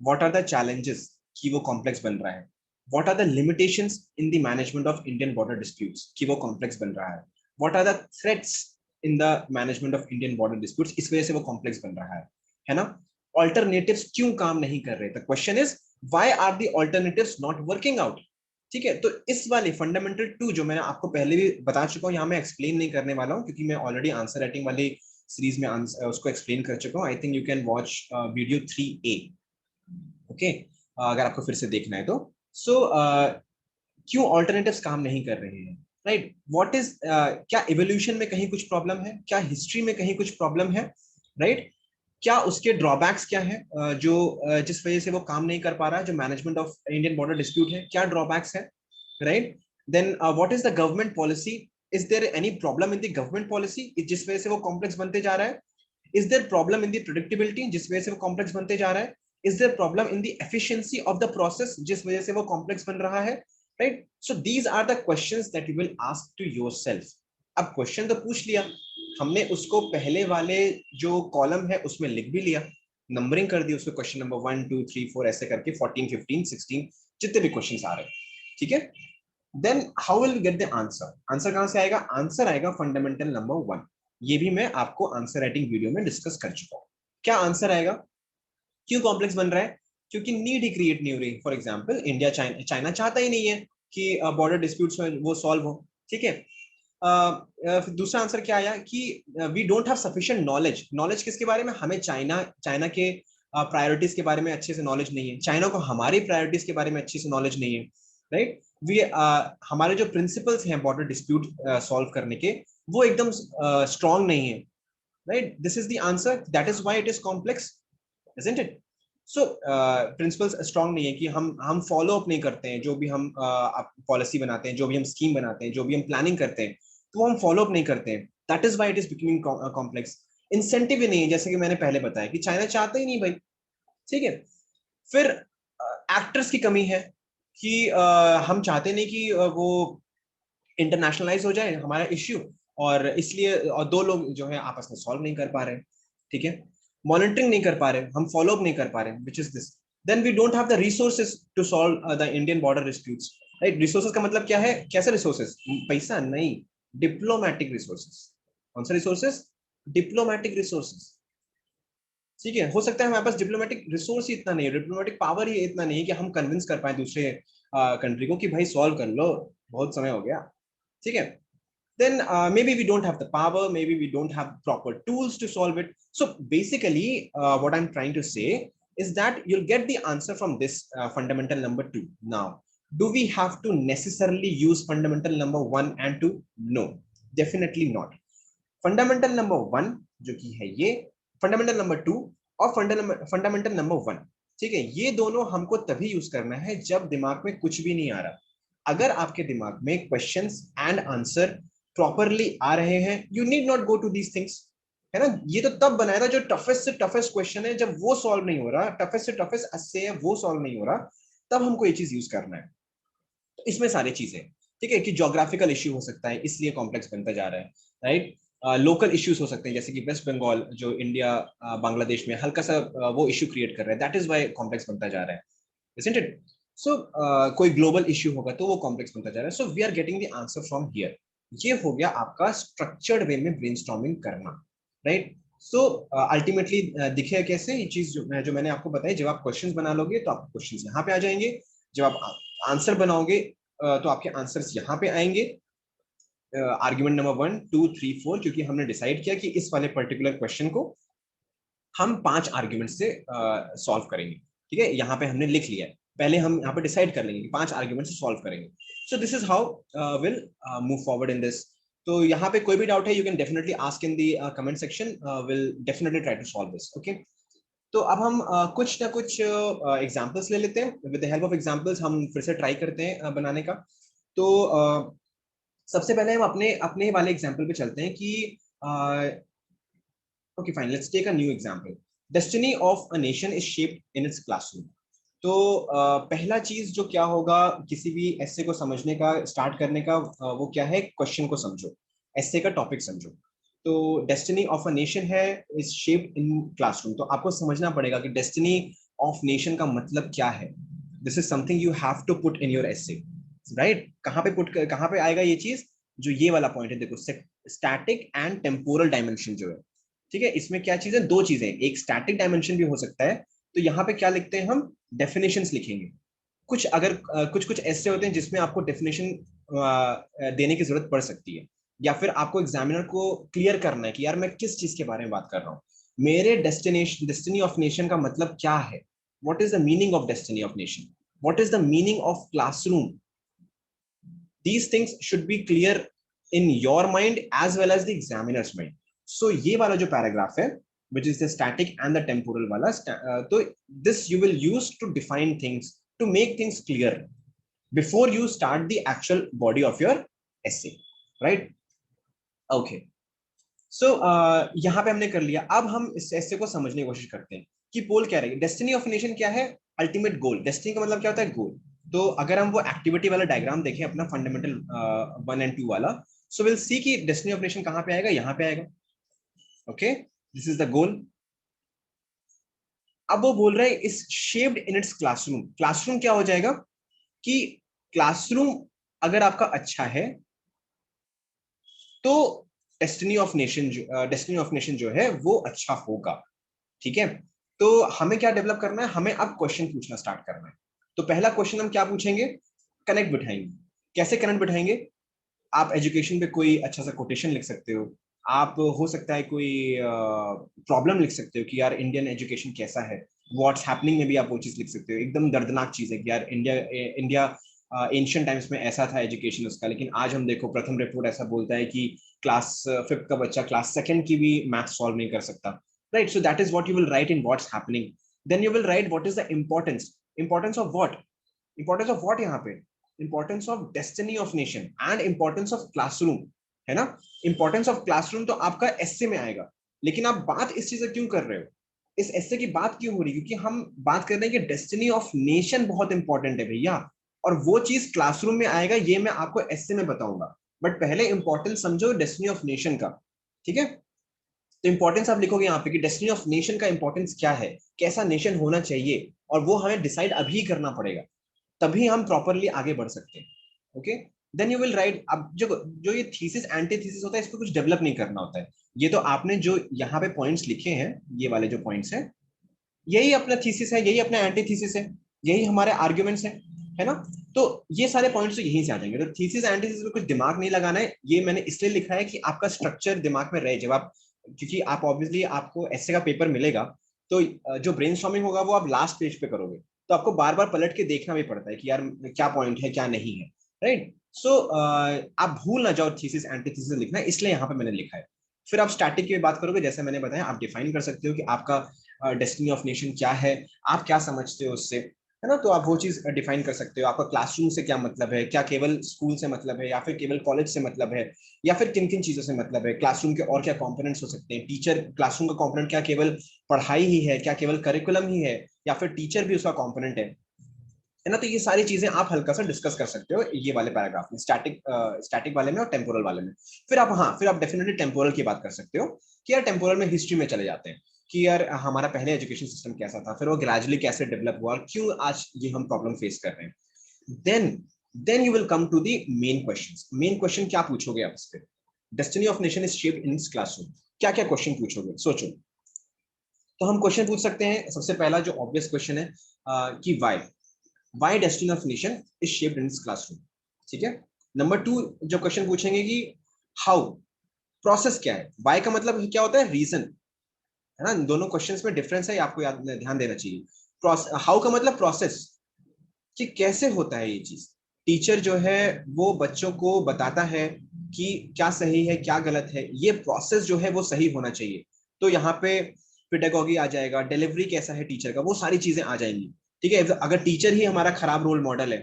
What are the challenges कि वो कॉम्प्लेक्स बन रहा है? What are the limitations in the management of Indian border disputes कि वो कॉम्प्लेक्स बन रहा है? What are the threats in the management of Indian border disputes, इस वजह से वो कॉम्प्लेक्स बन रहा है ना? ऑल्टरनेटिव्स क्यों काम नहीं कर रहे? The question is why are the alternatives not working out. ठीक है, तो इस वाले फंडामेंटल 2 जो मैंने आपको पहले भी बता चुका हूँ, यहाँ मैं एक्सप्लेन नहीं करने वाला हूँ क्योंकि मैं ऑलरेडी आंसर राइटिंग वाली सीरीज में उसको एक्सप्लेन कर चुका हूँ. I think you can watch video 3A. Okay, अगर आपको फिर से देखना है तो. सो क्यों ऑल्टरनेटिव्स काम नहीं कर रहे हैं? राइट? व्हाट इज, क्या इवोल्यूशन में कहीं कुछ प्रॉब्लम है? क्या हिस्ट्री में कहीं कुछ प्रॉब्लम है? राइट? क्या उसके ड्रॉबैक्स क्या है, जो जिस वजह से वो काम नहीं कर पा रहा है, जो management of Indian border dispute है, क्या ड्रॉबैक्स है? Right? Then what is the government policy? Is there any problem in the government policy जिस वजह से वो कॉम्प्लेक्स बनते जा रहा है? Is there problem in the predictability जिस वजह से वो कॉम्प्लेक्स बनते जा रहा है? Is there problem in the efficiency of the process जिस वजह से वो कॉम्प्लेक्स बन रहा है? Right? So these are the questions that you will ask to yourself. अब क्वेश्चन तो पूछ लिया हमने, उसको पहले वाले जो कॉलम है उसमें लिख भी लिया, नंबरिंग कर दी उसको, क्वेश्चन नंबर 1 2 3 4 ऐसे करके 14 15 16 जितने भी क्वेश्चंस आ रहे हैं. ठीक है, then how will get the answer? Answer कहां से आएगा? आंसर आएगा फंडामेंटल नंबर 1. ये भी मैं आपको आंसर राइटिंग वीडियो में डिस्कस कर चुका हूँ. क्या आंसर आएगा? क्यों कॉम्प्लेक्स बन रहा है? क्योंकि नीड ही क्रिएट नहीं हो रही. फॉर एग्जाम्पल इंडिया, चाइना चाहता ही नहीं है कि बॉर्डर डिस्प्यूट्स में वो सॉल्व हो. ठीक है. दूसरा आंसर क्या आया कि we don't have sufficient knowledge. Knowledge किसके बारे में? हमें चाइना के प्रायोरिटीज के बारे में अच्छे से नॉलेज नहीं है, चाइना को हमारी प्रायोरिटीज के बारे में अच्छे से नॉलेज नहीं है. राइट? वी हमारे जो प्रिंसिपल्स हैं बॉर्डर डिस्प्यूट सॉल्व करने के, वो एकदम स्ट्रांग नहीं है. Right? This is the answer. That is why it is complex, isn't it? So principles strong नहीं है कि हम फॉलो अप नहीं करते हैं, जो भी हम पॉलिसी बनाते हैं, जो भी हम स्कीम बनाते हैं, जो भी हम प्लानिंग करते हैं, तो हम फॉलो अप नहीं करते हैं. That is why it is becoming complex. Incentive ही नहीं है, जैसे कि मैंने पहले बताया कि चाइना चाहता ही नहीं भाई. ठीक है. फिर एक्टर्स की कमी है कि हम चाहते नहीं कि वो इंटरनेशनलाइज हो जाए हमारा इश्यू, और इसलिए और दो लोग जो है आपस में सॉल्व नहीं कर पा रहे. ठीक है. मॉनिटरिंग नहीं कर पा रहे, हम फॉलो अप नहीं कर पा रहे, which is this. Then we don't have the resources to solve the Indian border disputes. Right? Resources का मतलब क्या है? कैसे रिसोर्सेज? पैसा नहीं, डिप्लोमेटिक रिसोर्सेज. कौन सा रिसोर्सेज? Diplomatic resources. ठीक है. हो सकता है हमारे पास डिप्लोमेटिक रिसोर्स ही इतना नहीं है, डिप्लोमेटिक पावर ही इतना नहीं है कि हम कन्विंस कर पाए दूसरे कंट्री को कि भाई सॉल्व कर लो, बहुत समय हो गया. ठीक है. Then maybe we don't have the power, maybe we don't have proper tools to solve it. So basically what I'm trying to say is that you'll get the answer from this fundamental number 2. Now, do we have to necessarily use fundamental number 1 and 2? No, definitely not. Fundamental number 1 जो कि है ये, fundamental number 2 और fundamental number 1, ठीक है, ये दोनों हमको तभी यूज करना है जब दिमाग में कुछ भी नहीं आ रहा. अगर आपके दिमाग में क्वेश्चंस एंड आंसर प्रॉपरली आ रहे हैं, you need not go to these things. है ना। ये तो तब बनाया था जो टफेस्ट से टफेस्ट क्वेश्चन है, जब वो सॉल्व नहीं हो रहा, टफेस्ट से टफेस्ट एस्से है वो सॉल्व नहीं हो रहा, तब हमको ये चीज यूज करना है। तो इसमें सारी चीजें, ठीक है, कि ज्योग्राफिकल इश्यू हो सकता है इसलिए कॉम्प्लेक्स बनता जा रहा है, राइट। लोकल इश्यूज हो सकते हैं, जैसे कि वेस्ट बंगाल जो इंडिया बांग्लादेश में हल्का सा वो इश्यू क्रिएट कर रहा है, दैट इज व्हाई कॉम्प्लेक्स बनता जा रहा है, isn't it? So कोई ग्लोबल इश्यू होगा तो वो कॉम्प्लेक्स बनता जा रहा है। So we are getting the answer from here. ये हो गया आपका स्ट्रक्चर्ड वे में ब्रेनस्टॉर्मिंग करना, राइट। सो अल्टीमेटली दिखेगा कैसे ये चीज जो मैंने आपको बताई, जब आप क्वेश्चंस बना लोगे तो आपके क्वेश्चंस यहाँ पे आ जाएंगे, जब आप आंसर बनाओगे तो आपके आंसर्स यहाँ पे आएंगे, आर्ग्यूमेंट नंबर 1 2 3 4, क्योंकि हमने डिसाइड किया कि इस वाले पर्टिकुलर क्वेश्चन को हम 5 आर्ग्यूमेंट से सॉल्व करेंगे, ठीक है, यहाँ पे हमने लिख लिया है, पहले हम यहाँ पे डिसाइड कर लेंगे कि 5 आर्ग्यूमेंट से सॉल्व करेंगे। So this is how will move forward in this. तो यहाँ पे कोई भी डाउट है you can definitely ask in the comment section, will definitely try to solve this, okay. तो अब हम कुछ ना कुछ एग्जांपल्स ले लेते हैं, with the help of examples हम फिर से ट्राई करते हैं बनाने का। तो सबसे पहले हम अपने अपने वाले एग्जांपल पे चलते हैं कि okay fine, let's take a new example. Destiny of a nation is shaped in its classroom. तो पहला चीज जो क्या होगा किसी भी ऐसे को समझने का, स्टार्ट करने का, वो क्या है, क्वेश्चन को समझो, ऐसे का टॉपिक समझो। तो डेस्टिनी ऑफ अ नेशन है इज शेप्ड इन क्लासरूम, तो आपको समझना पड़ेगा कि डेस्टिनी ऑफ नेशन का मतलब क्या है। This is something you have to put in your essay, right. कहाँ पे आएगा ये चीज, जो ये वाला पॉइंट है देखो, स्टैटिक एंड टेम्पोरल डायमेंशन जो है, ठीक है, इसमें क्या चीज है, दो चीजें, एक स्टैटिक डायमेंशन भी हो सकता है। तो यहाँ पे क्या लिखते हैं हम, डेफिनेशंस लिखेंगे। कुछ अगर कुछ कुछ ऐसे होते हैं जिसमें आपको डेफिनेशन देने की जरूरत पड़ सकती है, या फिर आपको एग्जामिनर को क्लियर करना है कि यार मैं किस चीज के बारे में बात कर रहा हूँ, मेरे डेस्टिनी ऑफ नेशन का मतलब क्या है, what is the meaning of destiny of nation, what is the meaning of classroom. these things should be clear in your mind as well as the examiner's mind. So ये वाला जो paragraph है, which is the static and the temporal वाला, तो this you will use to define things, to make things clear before you start the actual body of your essay, right? Okay. So यहाँ पे हमने कर लिया, अब हम इस essay को समझने की कोशिश करते हैं कि पोल क्या रहेगी। डेस्टिनी ऑफ नेशन क्या है, अल्टीमेट गोल। डेस्टिनी का मतलब क्या होता है, गोल। तो अगर हम वो एक्टिविटी वाला डायग्राम देखें अपना फंडामेंटल 1 and 2 वाला, सो विल सी कि डेस्टिनी ऑफ नेशन कहाँ पे आएगा, यहाँ पे आएगा, okay, this is the goal. अब वो बोल रहे हैं इस shaped in its classroom. Classroom क्या हो जाएगा कि क्लासरूम अगर आपका अच्छा है तो डेस्टिनी ऑफ नेशन जो है वो अच्छा होगा, ठीक है। तो हमें क्या डेवलप करना है, हमें अब क्वेश्चन पूछना स्टार्ट करना है। तो पहला क्वेश्चन हम क्या पूछेंगे, कनेक्ट बिठाएंगे। कैसे कनेक्ट बिठाएंगे, आप एजुकेशन पे कोई अच्छा सा कोटेशन लिख सकते हो, आप हो सकता है कोई प्रॉब्लम लिख सकते हो कि यार इंडियन एजुकेशन कैसा है, व्हाट्स हैपनिंग में भी आप वो चीज लिख सकते हो, एकदम दर्दनाक चीज है कि यार इंडिया इंडिया एंशियंट टाइम्स में ऐसा था एजुकेशन उसका, लेकिन आज हम देखो प्रथम रिपोर्ट ऐसा बोलता है कि क्लास 5th का बच्चा क्लास 2nd की भी मैथ सॉल्व नहीं कर सकता, right. So that is what you will write in what's happening. Then you will write what is the importance of what, यहाँ पे importance of destiny of nation and importance of classroom, है ना। Importance of classroom तो आपका एस्से में आएगा, लेकिन आप बात इस चीज से क्यों कर रहे हो, इस एस्से की बात क्यों हो रही है, क्योंकि हम बात कर रहे हैं कि डेस्टिनी ऑफ नेशन बहुत इंपॉर्टेंट है भैया, और वो चीज क्लासरूम में आएगा, ये मैं आपको एस्से में बताऊंगा। बट पहले इंपॉर्टेंस समझो डेस्टिनी ऑफ नेशन का, ठीक है। तो इंपॉर्टेंस आप लिखोगे यहाँ पे कि डेस्टिनी ऑफ नेशन का इंपॉर्टेंस क्या है, कैसा नेशन होना चाहिए, और वो हमें डिसाइड अभी करना पड़ेगा, तभी हम प्रॉपरली आगे बढ़ सकते हैं, okay. Then you will write. अब जो जो ये थीसिस एंटी थीसिस होता है, इसको कुछ डेवलप नहीं करना होता है, ये तो आपने जो यहाँ पे पॉइंट्स लिखे हैं, ये वाले जो पॉइंट्स हैं, यही अपना थीसिस है, यही अपना एंटी थीसिस है, यही हमारे आर्ग्यूमेंट्स है ना। तो ये सारे पॉइंट्स तो यहीं से आ जाएंगे। तो थीसिस एंटी थीसिस में कुछ दिमाग नहीं लगाना है, ये मैंने इसलिए लिखा है कि आपका स्ट्रक्चर दिमाग में रहे जब आप, क्योंकि आप ऑब्वियसली आपको ऐसे का पेपर मिलेगा, तो जो ब्रेनस्टॉर्मिंग होगा वो आप लास्ट पेज पे करोगे, तो आपको बार बार पलट के देखना भी पड़ता है कि यार क्या पॉइंट है क्या नहीं है, राइट। सो आप भूल ना जाओ थीसिस एंटीथीसिस लिखना, इसलिए यहाँ पे मैंने लिखा है। फिर आप स्टैटिक की बात करोगे, जैसे मैंने बताया, आप डिफाइन कर सकते हो कि आपका डेस्टिनी ऑफ नेशन क्या है, आप क्या समझते हो उससे, है है ना। तो आप वो चीज डिफाइन कर सकते हो, आपका क्लासरूम से क्या मतलब है, क्या केवल स्कूल से मतलब है या फिर केवल कॉलेज से मतलब है, या फिर किन किन चीजों से मतलब है, क्लासरूम के और क्या कंपोनेंट्स हो सकते हैं, टीचर क्लासरूम का कंपोनेंट क्या केवल पढ़ाई ही है, क्या केवल करिकुलम ही है, या फिर टीचर भी उसका कंपोनेंट है ना। तो ये सारी चीजें आप हल्का सा डिस्कस कर सकते हो ये वाले पैराग्राफ में, स्टैटिक वाले में और टेम्पोरल वाले में। फिर आप डेफिनेटली टेम्पोरल की बात कर सकते हो कि यार टेम्पोरल में हिस्ट्री में चले जाते हैं कि यार हमारा पहले एजुकेशन सिस्टम कैसा था, फिर वो ग्रेजुअली कैसे डेवलप हुआ और क्यों आज ये हम प्रॉब्लम फेस कर रहे हैं। Then you will come to the main question. Main question क्या पूछोगे आप इस पे? Destiny of nation is shaped in its classroom. क्या क्या क्वेश्चन पूछोगे सोचो। तो हम क्वेश्चन पूछ सकते हैं, सबसे पहला जो ऑब्वियस क्वेश्चन है कि why destiny of nation is shaped in its classroom. ठीक है। नंबर 2 जो क्वेश्चन पूछेंगे कि हाउ, प्रोसेस क्या है। वाई का मतलब क्या होता है, रीजन, है ना। दोनों क्वेश्चंस में डिफरेंस है, आपको याद ध्यान देना चाहिए। हाउ का मतलब प्रोसेस, कि कैसे होता है ये चीज। टीचर जो है वो बच्चों को बताता है कि क्या सही है क्या गलत है, ये प्रोसेस जो है वो सही होना चाहिए। तो यहाँ पे पेडागोगी आ जाएगा, डिलीवरी कैसा है टीचर का, वो सारी चीजें आ जाएंगी। ठीक है। अगर टीचर ही हमारा खराब रोल मॉडल है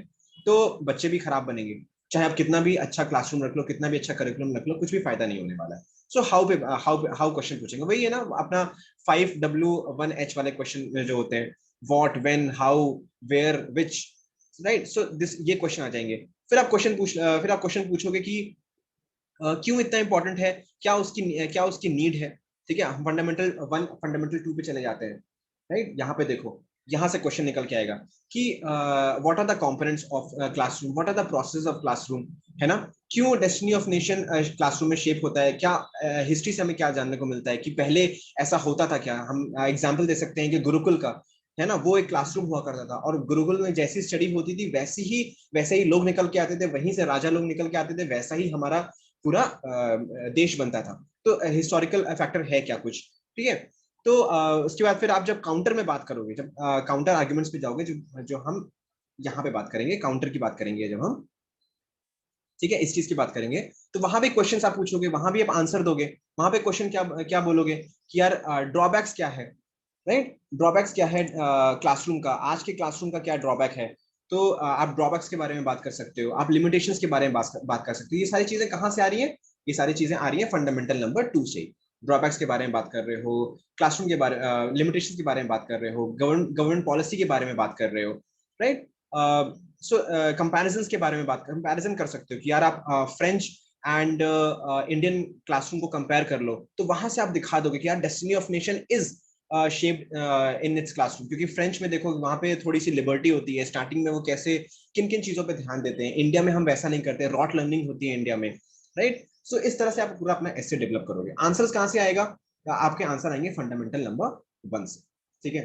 तो बच्चे भी खराब बनेंगे, चाहे आप कितना भी अच्छा क्लासरूम रख लो, कितना भी अच्छा करिकुलम रख लो, कुछ भी फायदा नहीं होने वाला है। सो हाउ क्वेश्चन पूछेंगे, वही है ना अपना 5W1H वाले क्वेश्चन जो होते हैं, what, when, how, where, which, right. So this ये क्वेश्चन आ जाएंगे। फिर आप क्वेश्चन पूछोगे कि क्यों इतना इंपॉर्टेंट है, क्या उसकी नीड है। ठीक है। हम फंडामेंटल 1 फंडामेंटल 2 पे चले जाते हैं, राइट। यहाँ पे देखो, यहाँ से क्वेश्चन निकल के आएगा कि what are the components of classroom, what are the process of classroom, है ना। क्यों डेस्टिनी ऑफ नेशन क्लासरूम में शेप होता है, क्या हिस्ट्री से हमें क्या जानने को मिलता है कि पहले ऐसा होता था क्या। हम एग्जाम्पल दे सकते हैं कि गुरुकुल का, है ना, वो एक क्लासरूम हुआ करता था, और गुरुकुल में जैसी स्टडी होती थी वैसे ही लोग निकल के आते थे, वहीं से राजा लोग निकल के आते थे, वैसा ही हमारा पूरा देश बनता था। तो हिस्टोरिकल फैक्टर है क्या कुछ। ठीक है। तो उसके बाद फिर आप जब काउंटर में बात करोगे, जब काउंटर आर्ग्यूमेंट्स पे जाओगे, जो जो हम यहाँ पे बात करेंगे, काउंटर की बात करेंगे जब हम, ठीक है, इस चीज की बात करेंगे, तो वहां भी क्वेश्चन आप पूछोगे, वहां भी आप आंसर दोगे। वहां पे क्वेश्चन क्या क्या बोलोगे कि यार ड्रॉबैक्स क्या है, राइट। ड्रॉबैक्स क्या है क्लासरूम का, आज के क्लासरूम का क्या ड्रॉबैक है। तो आप ड्रॉबैक्स के बारे में बात कर सकते हो, आप लिमिटेशंस के बारे में बात कर सकते हो। ये सारी चीजें कहाँ से आ रही है, ये सारी चीजें आ रही है फंडामेंटल नंबर 2 से। ड्रॉबैक्स के बारे में बात कर रहे हो, क्लासरूम के बारे, लिमिटेशन के बारे में बात कर रहे हो, गवर्नमेंट पॉलिसी के बारे में बात कर रहे हो, राइट। सो कंपैरिजंस के बारे में कंपैरिजन कर सकते हो कि यार आप फ्रेंच एंड इंडियन क्लासरूम को कंपेयर कर लो, तो वहां से आप दिखा दोगे कि यार destiny of nation is shaped in its classroom. क्योंकि फ्रेंच में देखो वहां पे थोड़ी सी लिबर्टी होती है, स्टार्टिंग में वो कैसे किन किन चीजों पे ध्यान देते हैं, इंडिया में हम वैसा नहीं करते, रॉट लर्निंग होती है इंडिया में, राइट। सो इस तरह से आप पूरा अपना एसे डेवलप करोगे। आंसर्स कहाँ से आएगा, आपके आंसर आएंगे फंडामेंटल नंबर 1 से। ठीक है।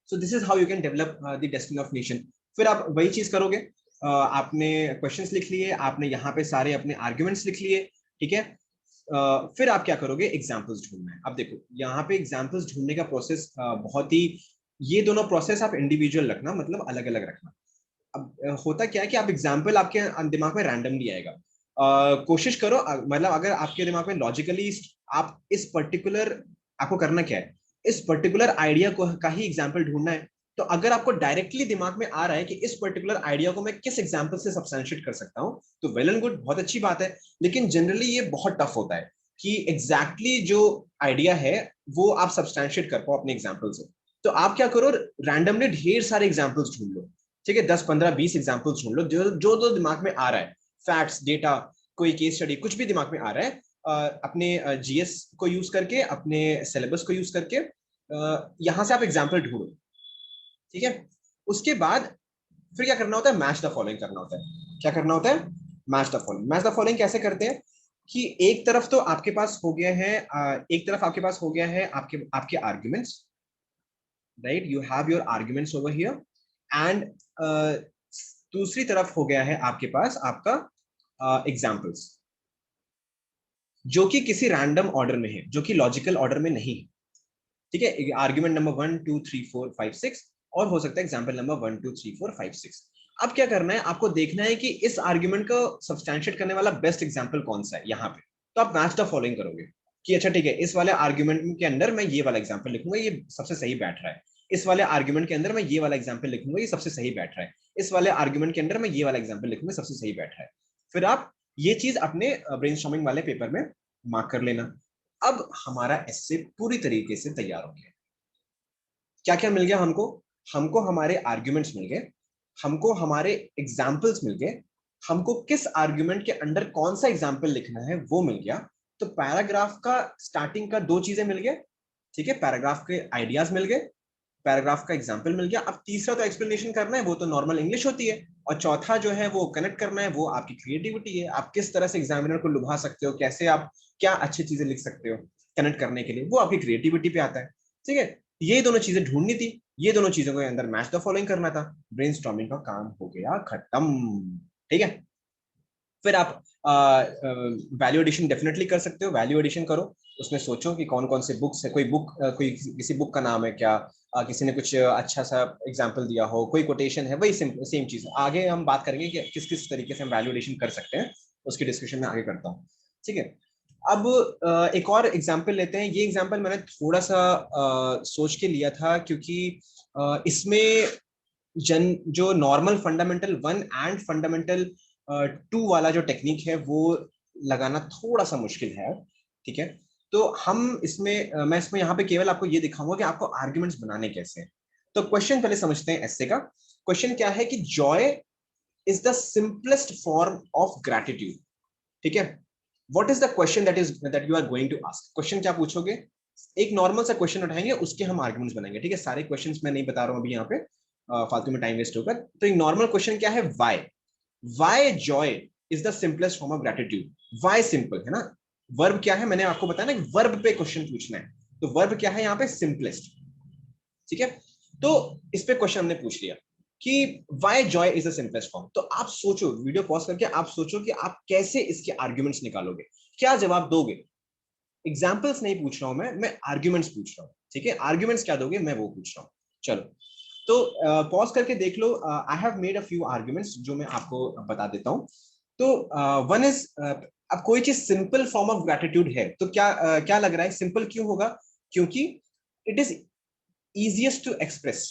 सो this is how you can develop the destiny of nation. फिर आप वही चीज करोगे, आपने क्वेश्चंस लिख लिए, आपने यहाँ पे सारे अपने आर्ग्यूमेंट्स लिख लिए, ठीक है। फिर आप क्या करोगे, एग्जाम्पल्स ढूंढना है। अब देखो यहाँ पे एग्जाम्पल्स ढूंढने का प्रोसेस बहुत ही, ये दोनों प्रोसेस आप इंडिविजुअल रखना, मतलब अलग अलग रखना। अब होता क्या है कि आप एग्जाम्पल आपके दिमाग में रैंडमली आएगा। कोशिश करो, मतलब अगर आपके दिमाग में लॉजिकली आप इस पर्टिकुलर, आपको करना क्या है, इस पर्टिकुलर आइडिया को का ही एग्जाम्पल ढूंढना है। तो अगर आपको डायरेक्टली दिमाग में आ रहा है कि इस पर्टिकुलर आइडिया को मैं किस एग्जाम्पल से सब्सटेंशिएट कर सकता हूँ, तो वेल एंड गुड, बहुत अच्छी बात है। लेकिन जनरली ये बहुत टफ होता है कि एग्जैक्टली जो आइडिया है वो आप सब्सटेंशिएट कर पाओ अपने एग्जाम्पल से। तो आप क्या करो, रैंडमली ढेर सारे एग्जाम्पल्स ढूंढ लो। ठीक है, 10 15 20 एग्जाम्पल्स ढूंढ लो, जो जो दिमाग में आ रहा है, फैक्ट्स, डेटा, कोई केस स्टडी, कुछ भी दिमाग में आ रहा है, अपने जीएस को यूज करके, अपने सिलेबस को यूज करके, यहां से आप एग्जाम्पल ढूंढो। ठीक है। उसके बाद फिर क्या करना होता है, मैच द फॉलोइंग करना होता है। क्या करना होता है, match the following. Match the following कैसे करते हैं कि एक तरफ तो आपके पास हो गया है, एक तरफ आपके पास हो गया है आपके आपके arguments, right, you have your arguments over here, and दूसरी तरफ हो गया है आपके पास आपका एग्जाम्पल्स, जो कि किसी रैंडम ऑर्डर में है, जो कि लॉजिकल ऑर्डर में नहीं है। ठीक है। आर्ग्यूमेंट नंबर 1 2 3 4 5 6, और हो सकता है एग्जाम्पल नंबर 1 2 3 4 5 6। अब क्या करना है, आपको देखना है कि इस आर्ग्यूमेंट को सब्सटैंशिएट करने वाला बेस्ट एग्जाम्पल कौन सा है यहाँ पे। तो आप मैच द फॉलोइंग करोगे कि अच्छा ठीक है, इस वाले आर्ग्यूमेंट के अंदर मैं ये वाला एग्जाम्पल लिखूंगा, ये सबसे सही बैठ रहा है। इस वाले आर्ग्यूमेंट के अंदर मैं ये वाला एग्जाम्पल लिखूंगा, ये सबसे सही बैठ रहा है, इस वाले आर्ग्यूमेंट के अंदर मैं ये वाला एग्जाम्पल लिखूंगा, सबसे सही बैठ रहा है। फिर आप ये चीज अपने ब्रेनस्टॉर्मिंग वाले पेपर में मार्क कर लेना। अब हमारा एस्से पूरी तरीके से तैयार हो गया। क्या क्या मिल गया हमको? हमको हमारे आर्ग्यूमेंट्स मिल गए, हमको हमारे एग्जाम्पल्स मिल गए, हमको किस आर्ग्यूमेंट के अंडर कौन सा एग्जाम्पल लिखना है वो मिल गया। तो पैराग्राफ का स्टार्टिंग का दो चीजें मिल गए, ठीक है, पैराग्राफ के आइडियाज मिल गए, पैराग्राफ का एग्जाम्पल मिल गया। अब तीसरा तो एक्सप्लेनेशन करना है, वो तो नॉर्मल इंग्लिश होती है, और चौथा जो है वो कनेक्ट करना है, वो आपकी क्रिएटिविटी है, आप किस तरह से एग्जामिनर को लुभा सकते हो, कैसे आप क्या अच्छी चीजें लिख सकते हो कनेक्ट करने के लिए, वो आपकी क्रिएटिविटी पे आता है। ठीक है, ये दोनों चीजें ढूंढनी थी, ये दोनों चीजों के अंदर मैच द फॉलोइंग करना था, ब्रेनस्टॉर्मिंग का काम हो गया खत्म। ठीक है, फिर आप वैल्यू एडिशन डेफिनेटली कर सकते हो, वैल्यू एडिशन करो, उसमें सोचो कि कौन कौन से बुक्स है, कोई बुक कोई किसी बुक का नाम है क्या, किसी ने कुछ अच्छा सा एग्जाम्पल दिया हो, कोई कोटेशन है, वही सेम चीज आगे हम बात करेंगे कि किस किस तरीके से हम वैल्यू एडिशन कर सकते हैं, उसकी डिस्कशन में आगे करता हूँ। ठीक है, अब एक और एग्जाम्पल लेते हैं। ये एग्जाम्पल मैंने थोड़ा सा सोच के लिया था, क्योंकि इसमें जो नॉर्मल फंडामेंटल 1 एंड फंडामेंटल 2 वाला जो टेक्निक है वो लगाना थोड़ा सा मुश्किल है। ठीक है, तो हम इसमें मैं इसमें यहाँ पे केवल आपको ये दिखाऊंगा कि आपको आर्ग्यूमेंट्स बनाने कैसे हैं। तो क्वेश्चन पहले समझते हैं एस्से का। क्वेश्चन क्या है कि joy is the simplest form of gratitude. ठीक है, what is the question that you are going to ask. Question क्या पूछोगे? एक नॉर्मल सा क्वेश्चन उठाएंगे, उसके हम आर्ग्यूमेंट्स बनाएंगे। ठीक है, सारे क्वेश्चंस मैं नहीं बता रहा हूं अभी यहाँ पे, फालतू में टाइम वेस्ट होगा। तो एक नॉर्मल क्वेश्चन क्या है? Why joy is the simplest form of gratitude. Why simple है ना, वर्ब क्या है मैंने आपको बताया ना, वर्ब पे क्वेश्चन पूछना है, तो वर्ब क्या है यहाँ पे? सिंपलेस्ट। ठीक है, तो इस पे क्वेश्चन हमने पूछ लिया कि why joy is the simplest form. तो आप सोचो, वीडियो पॉज करके आप सोचो कि आप कैसे इसके आर्ग्यूमेंट्स निकालोगे, क्या जवाब दोगे। एग्जाम्पल्स नहीं पूछ रहा हूं मैं आर्ग्यूमेंट्स पूछ रहा हूँ। ठीक है, आर्ग्यूमेंट्स क्या दोगे मैं वो पूछ रहा हूँ। चलो, तो पॉज करके देख लो। I have made a few arguments जो मैं आपको बता देता हूँ। तो वन इज, अब कोई चीज सिंपल फॉर्म ऑफ ग्रेटिट्यूड है तो क्या लग रहा है सिंपल क्यों होगा? क्योंकि it is easiest to express.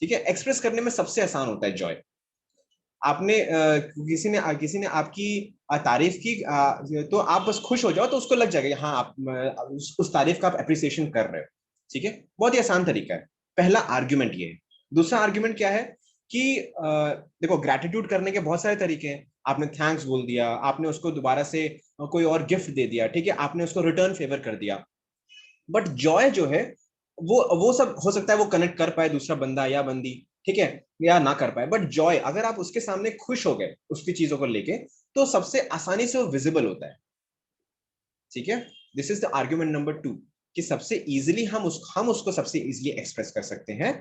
ठीक है, एक्सप्रेस करने में सबसे आसान होता है जॉय। आपने किसी ने आपकी तारीफ की, तो आप बस खुश हो जाओ तो उसको लग जाएगा हाँ आप उस तारीफ का आप अप्रिसिएशन कर रहे हो। ठीक है, बहुत ही आसान तरीका है। पहला आर्ग्यूमेंट ये है। दूसरा आर्ग्यूमेंट क्या है कि देखो, ग्रैटिट्यूड करने के बहुत सारे तरीके हैं। आपने थैंक्स बोल दिया, आपने उसको दोबारा से कोई और गिफ्ट दे दिया, ठीक है, आपने उसको रिटर्न फेवर कर दिया। बट जॉय जो है वो सब हो सकता है वो कनेक्ट कर पाए दूसरा बंदा या बंदी, ठीक है, या ना कर पाए। बट जॉय अगर आप उसके सामने खुश हो गए उसकी चीजों को लेके, तो सबसे आसानी से वो विजिबल होता है। ठीक है, this is the argument number 2, कि सबसे इजीली हम उसको सबसे इजीली एक्सप्रेस कर सकते हैं।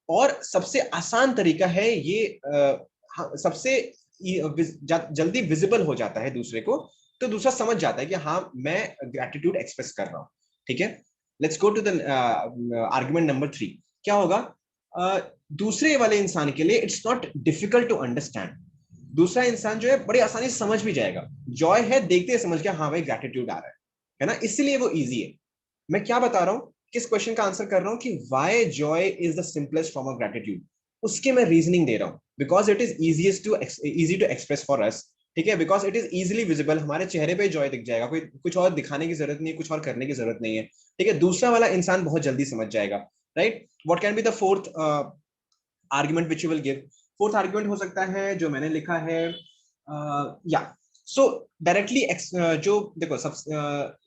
और सबसे आसान तरीका है ये, सबसे जल्दी विजिबल हो जाता है दूसरे को, तो दूसरा समझ जाता है कि हाँ मैं ग्रेटिट्यूड एक्सप्रेस कर रहा हूं। ठीक है, let's go to the argument number 3। क्या होगा? दूसरे वाले इंसान के लिए it's not difficult to understand. दूसरा इंसान जो है बड़ी आसानी से समझ भी जाएगा। जॉय है, देखते ही समझ गया हाँ भाई ग्रेटिट्यूड आ रहा है ना, इसलिए वो इजी है। मैं क्या बता रहा हूं, किस क्वेश्चन का आंसर कर रहा हूं कि why joy is the simplest form of gratitude, उसके मैं रीजनिंग दे रहा हूं। Because it is easy to express for us. ठीक है, because it is easily visible, हमारे चेहरे पे जॉय दिख जाएगा, कोई कुछ और दिखाने की जरूरत नहीं है, कुछ और करने की जरूरत नहीं है। ठीक है, दूसरा वाला इंसान बहुत जल्दी समझ जाएगा। Right, what can be the fourth argument which you will give? Fourth argument हो सकता है जो मैंने लिखा है, या सो डायरेक्टली जो देखो सब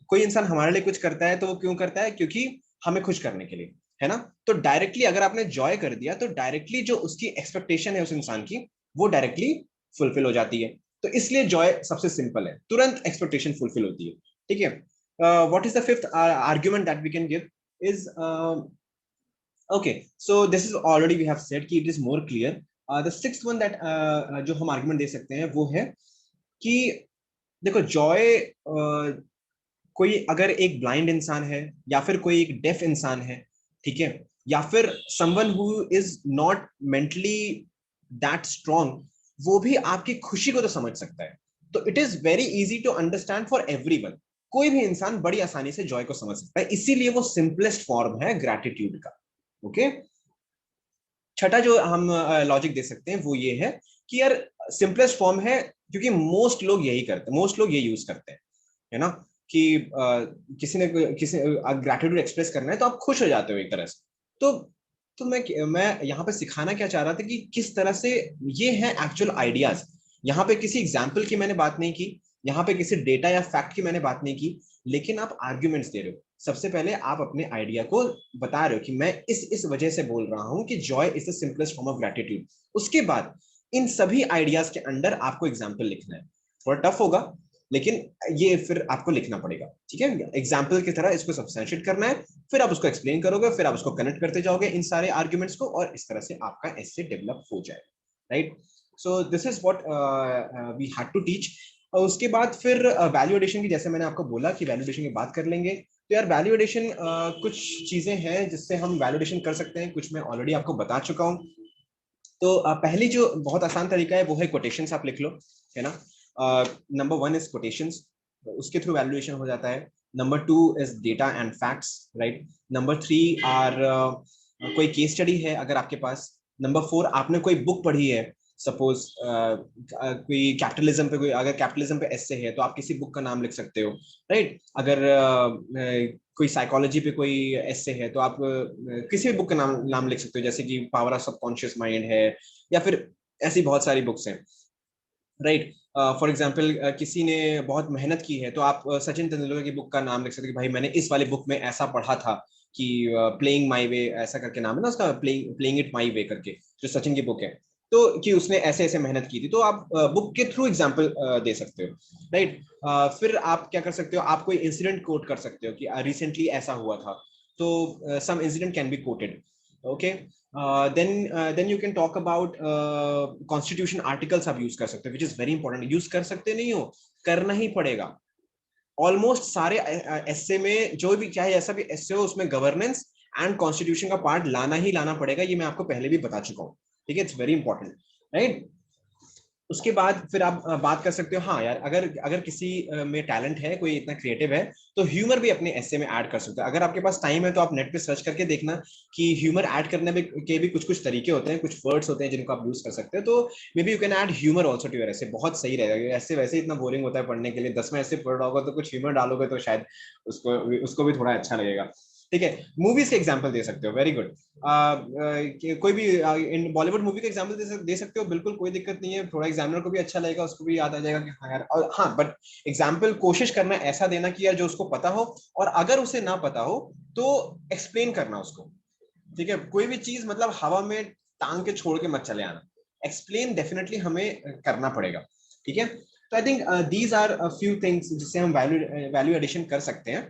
कोई इंसान हमारे लिए कुछ करता है तो वो क्यों करता है? क्योंकि हमें खुश करने के लिए, है ना। तो डायरेक्टली अगर आपने जॉय कर दिया तो डायरेक्टली जो उसकी एक्सपेक्टेशन है उस इंसान की, वो डायरेक्टली फुलफिल हो जाती है। तो इसलिए जॉय सबसे सिंपल है, तुरंत एक्सपेक्टेशन फुलफिल होती है। ठीक है, what is the fifth argument that we can give is, okay, so this is already we have said कि it is more clear. The sixth one that जो हम argument दे सकते हैं वो है कि देखो जॉय, कोई अगर एक ब्लाइंड इंसान है या फिर कोई एक डेफ इंसान है, ठीक है, या फिर someone who is not mentally that strong, वो भी आपकी खुशी को तो समझ सकता है। तो it is very easy to understand for everyone. कोई भी इंसान बड़ी आसानी से जॉय को समझ सकता है, इसीलिए वो सिंपलेस्ट फॉर्म है ग्रैटिट्यूड का। ओके। छठा जो हम लॉजिक दे सकते हैं वो ये है कि यार सिंपलेस्ट फॉर्म है, क्योंकि मोस्ट लोग यही करते हैं, मोस्ट लोग ये यूज करते हैं, है ना, कि किसी ग्रैटिट्यूड एक्सप्रेस करना है तो आप खुश हो जाते हो एक तरह से। तो मैं यहाँ पे सिखाना क्या चाह रहा था कि किस तरह से ये है एक्चुअल आइडियाज। यहाँ पे किसी एग्जाम्पल की मैंने बात नहीं की, यहाँ पे किसी डेटा या फैक्ट की मैंने बात नहीं की, लेकिन आप आर्ग्यूमेंट्स दे रहे हो। सबसे पहले आप अपने आइडिया को बता रहे हो कि मैं इस वजह से बोल रहा हूं कि joy is the simplest form of gratitude. उसके बाद इन सभी आइडियाज के अंडर आपको एग्जाम्पल लिखना है। थोड़ा टफ होगा, लेकिन ये फिर आपको लिखना पड़ेगा, ठीक है, एग्जाम्पल की तरह इसको सब्सटेंशिएट करना है, फिर आप उसको एक्सप्लेन करोगे, फिर आप उसको कनेक्ट करते जाओगे इन सारे आर्ग्यूमेंट्स को, और इस तरह से आपका एसे डेवलप हो जाए, right. So this is what we had to teach. और उसके बाद फिर वैल्यू एडिशन की, जैसे मैंने आपको बोला कि वैल्यू एडिशन की बात कर लेंगे। तो यार वैल्यू एडिशन कुछ चीजें हैं जिससे हम वैल्यू एडिशन कर सकते हैं, कुछ मैं ऑलरेडी आपको बता चुका हूँ। तो पहली जो बहुत आसान तरीका है वो है कोटेशंस आप लिख लो, है ना। नंबर वन इज कोटेशंस, उसके थ्रू वैल्यूएशन हो जाता है। Number two is data and facts, right. Number three are कोई केस स्टडी है अगर आपके पास। नंबर फोर आपने कोई बुक पढ़ी है, सपोज कोई कैपिटलिज्म पे, कोई अगर कैपिटलिज्म पे एस्से है तो आप किसी बुक का नाम लिख सकते हो, राइट। अगर कोई साइकोलॉजी पे कोई एस्से है तो आप किसी भी बुक का नाम लिख सकते हो, जैसे कि पावर ऑफ सबकॉन्शियस माइंड है, या फिर ऐसी बहुत सारी बुक्स हैं, राइट। फॉर एग्जाम्पल किसी ने बहुत मेहनत की है तो आप सचिन तेंदुलकर की बुक का नाम लिख सकते हो कि भाई मैंने इस वाली बुक में ऐसा पढ़ा था कि प्लेइंग माई वे, ऐसा करके नाम है ना उसका, प्लेइंग इट माई वे करके, जो सचिन की बुक है। तो कि उसने ऐसे ऐसे मेहनत की थी, तो आप बुक के थ्रू एग्जाम्पल दे सकते हो, राइट। फिर आप क्या कर सकते हो, आप कोई इंसिडेंट कोट कर सकते हो कि रिसेंटली ऐसा हुआ था, तो some incident can be quoted, okay. Then you can talk about constitution articles, आप यूज कर सकते हो, which is very important. Use कर सकते नहीं हो, करना ही पड़ेगा। ऑलमोस्ट सारे एसए में जो भी, चाहे ऐसा भी एसए हो, उसमें गवर्नेंस एंड कॉन्स्टिट्यूशन का पार्ट लाना ही लाना पड़ेगा, ये मैं आपको पहले भी बता चुका हूँ, ठीक है, इट्स वेरी इंपॉर्टेंट, राइट। उसके बाद फिर आप बात कर सकते हो, हाँ यार अगर अगर किसी में टैलेंट है, कोई इतना क्रिएटिव है, तो ह्यूमर भी अपने एसे में ऐड कर सकते हो। अगर आपके पास टाइम है तो आप नेट पे सर्च करके देखना कि ह्यूमर ऐड करने में के भी कुछ कुछ तरीके होते हैं, कुछ वर्ड्स होते हैं जिनको आप यूज कर सकते हो। तो may be you can add humour also to your essay, बहुत सही रहेगा। ऐसे वैसे इतना बोरिंग होता है पढ़ने के लिए, 10 में ऐसे पढ़ रहा होगा, तो कुछ ह्यूमर डालोगे तो शायद उसको भी थोड़ा अच्छा लगेगा, ठीक है। मूवीज के एग्जाम्पल दे सकते हो, वेरी गुड। कोई भी इन बॉलीवुड मूवी का एग्जांपल दे सकते हो, बिल्कुल कोई दिक्कत नहीं है, थोड़ा एग्जामिनर को भी अच्छा लगेगा, उसको भी याद आ जाएगा कि हाँ यार। और हाँ, बट एग्जाम्पल कोशिश करना ऐसा देना कि यार जो उसको पता हो, और अगर उसे ना पता हो तो एक्सप्लेन करना उसको, ठीक है। कोई भी चीज मतलब हवा में टांग के छोड़ के मत चले आना, एक्सप्लेन डेफिनेटली हमें करना पड़ेगा, ठीक है। तो I think these are few things जिससे हम वैल्यू एडिशन कर सकते हैं।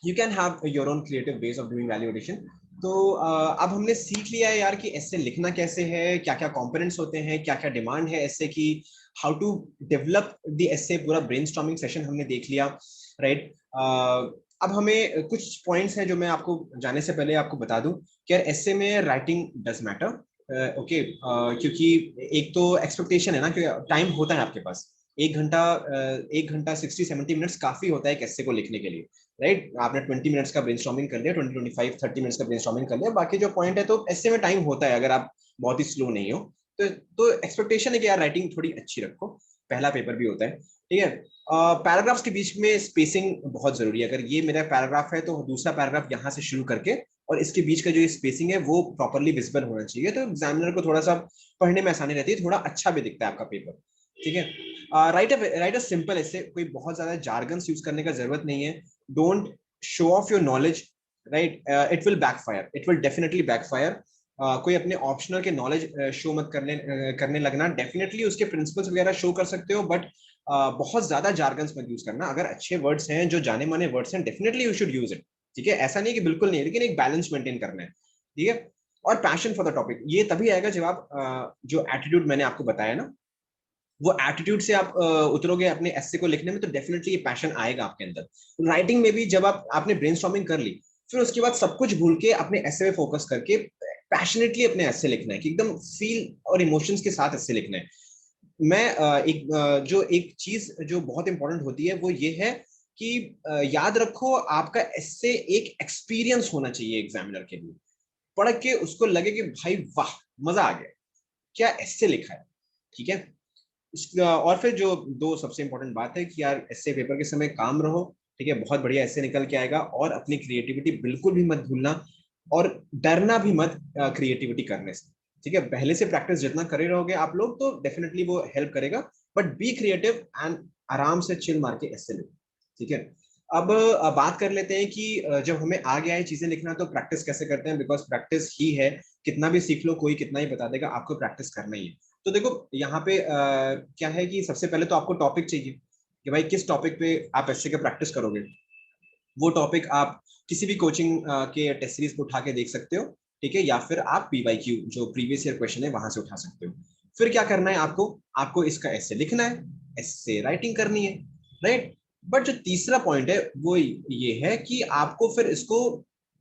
You can have your own creative ways of doing value addition. तो अब हमने सीख लिया है यार कि ऐसे लिखना कैसे है, क्या क्या कंपोनेंट्स होते हैं, क्या क्या डिमांड है ऐसे की, हाउ टू डेवलप द ऐसे, पूरा ब्रेनस्टॉर्मिंग सेशन हमने देख लिया, राइट। अब हमें कुछ पॉइंट्स हैं जो मैं आपको जाने से पहले आपको बता दूं कि यार ऐसे में राइटिंग डज मैटर, ओके। क्योंकि एक तो एक्सपेक्टेशन है ना कि टाइम होता है आपके पास, 1 घंटा, 1 घंटा 60-70 मिनट्स काफी होता है एक ऐसे को लिखने के लिए, राइट। आपने 20 मिनट्स का ब्रेनस्टॉर्मिंग कर लिया, 20-25-30 मिनट्स का ब्रेनस्टॉर्मिंग कर लिया, बाकी जो पॉइंट है तो ऐसे में टाइम होता है अगर आप बहुत ही स्लो नहीं हो। तो एक्सपेक्टेशन है कि यार राइटिंग थोड़ी अच्छी रखो, पहला पेपर भी होता है, ठीक है। पैराग्राफ्स के बीच में स्पेसिंग बहुत जरूरी है। अगर ये मेरा पैराग्राफ है तो दूसरा पैराग्राफ यहाँ से शुरू करके, और इसके बीच का जो स्पेसिंग है वो प्रॉपरली विजिबल होना चाहिए, तो एग्जामिनर को थोड़ा सा पढ़ने में आसानी रहती है, थोड़ा अच्छा भी दिखता है आपका पेपर, ठीक है। राइट अ सिंपल ऐसे, कोई बहुत ज्यादा जार्गन्स यूज करने का जरूरत नहीं है। Don't show off your knowledge, right, it will backfire, it will definitely backfire. कोई अपने ऑप्शनल के नॉलेज शो मत करने लगना, डेफिनेटली उसके प्रिंसिपल्स वगैरह शो कर सकते हो, बट बहुत ज्यादा जार्गन्स मत यूज करना। अगर अच्छे वर्ड्स हैं, जो जाने माने वर्ड्स हैं, definitely you should use it, ठीक है। ऐसा नहीं कि बिल्कुल नहीं, लेकिन एक बैलेंस मेंटेन करना है, ठीक है। और पैशन फॉर द टॉपिक ये तभी आएगा जब आप जो एटीट्यूड मैंने आपको बताया ना, वो एटीट्यूड से आप उतरोगे अपने एस्से को लिखने में, तो डेफिनेटली ये पैशन आएगा आपके अंदर। राइटिंग में भी जब आपने ब्रेनस्टॉर्मिंग कर ली, फिर उसके बाद सब कुछ भूल के अपने एस्से में फोकस करके पैशनेटली अपने एस्से लिखना है, कि एकदम फील और इमोशंस के साथ एस्से लिखना है। मैं जो एक चीज जो बहुत इंपॉर्टेंट होती है वो ये है कि याद रखो आपका एस्से एक एक्सपीरियंस होना चाहिए एग्जामिनर के लिए, पढ़ के उसको लगे कि भाई वाह मजा आ गया, क्या एस्से लिखा है। ठीक है, और फिर जो दो सबसे इंपॉर्टेंट बात है कि यार एस्से पेपर के समय काम रहो। ठीक है, बहुत बढ़िया एस्से निकल के आएगा, और अपनी क्रिएटिविटी बिल्कुल भी मत भूलना, और डरना भी मत क्रिएटिविटी करने से। ठीक है, पहले से प्रैक्टिस जितना करे रहोगे आप लोग तो डेफिनेटली वो हेल्प करेगा, बट बी क्रिएटिव एंड आराम से चिल मार के एस्से लिखो। ठीक है, अब बात कर लेते हैं कि जब हमें आ गया है चीजें लिखना तो प्रैक्टिस कैसे करते हैं, बिकॉज प्रैक्टिस ही है, कितना भी सीख लो कोई कितना ही बता देगा, आपको प्रैक्टिस करना ही है। तो देखो यहाँ पे क्या है कि सबसे पहले तो आपको टॉपिक चाहिए कि भाई किस टॉपिक पे आप एस्से का प्रैक्टिस करोगे। वो टॉपिक आप किसी भी कोचिंग के टेस्ट सीरीज को उठा के देख सकते हो। ठीक है, या फिर आप पीवाईक्यू जो प्रीवियस ईयर क्वेश्चन है वहां से उठा सकते हो। फिर क्या करना है आपको, आपको इसका एस्से लिखना है, एस्से राइटिंग करनी है, राइट। बट जो तीसरा पॉइंट है वो ये है कि आपको फिर इसको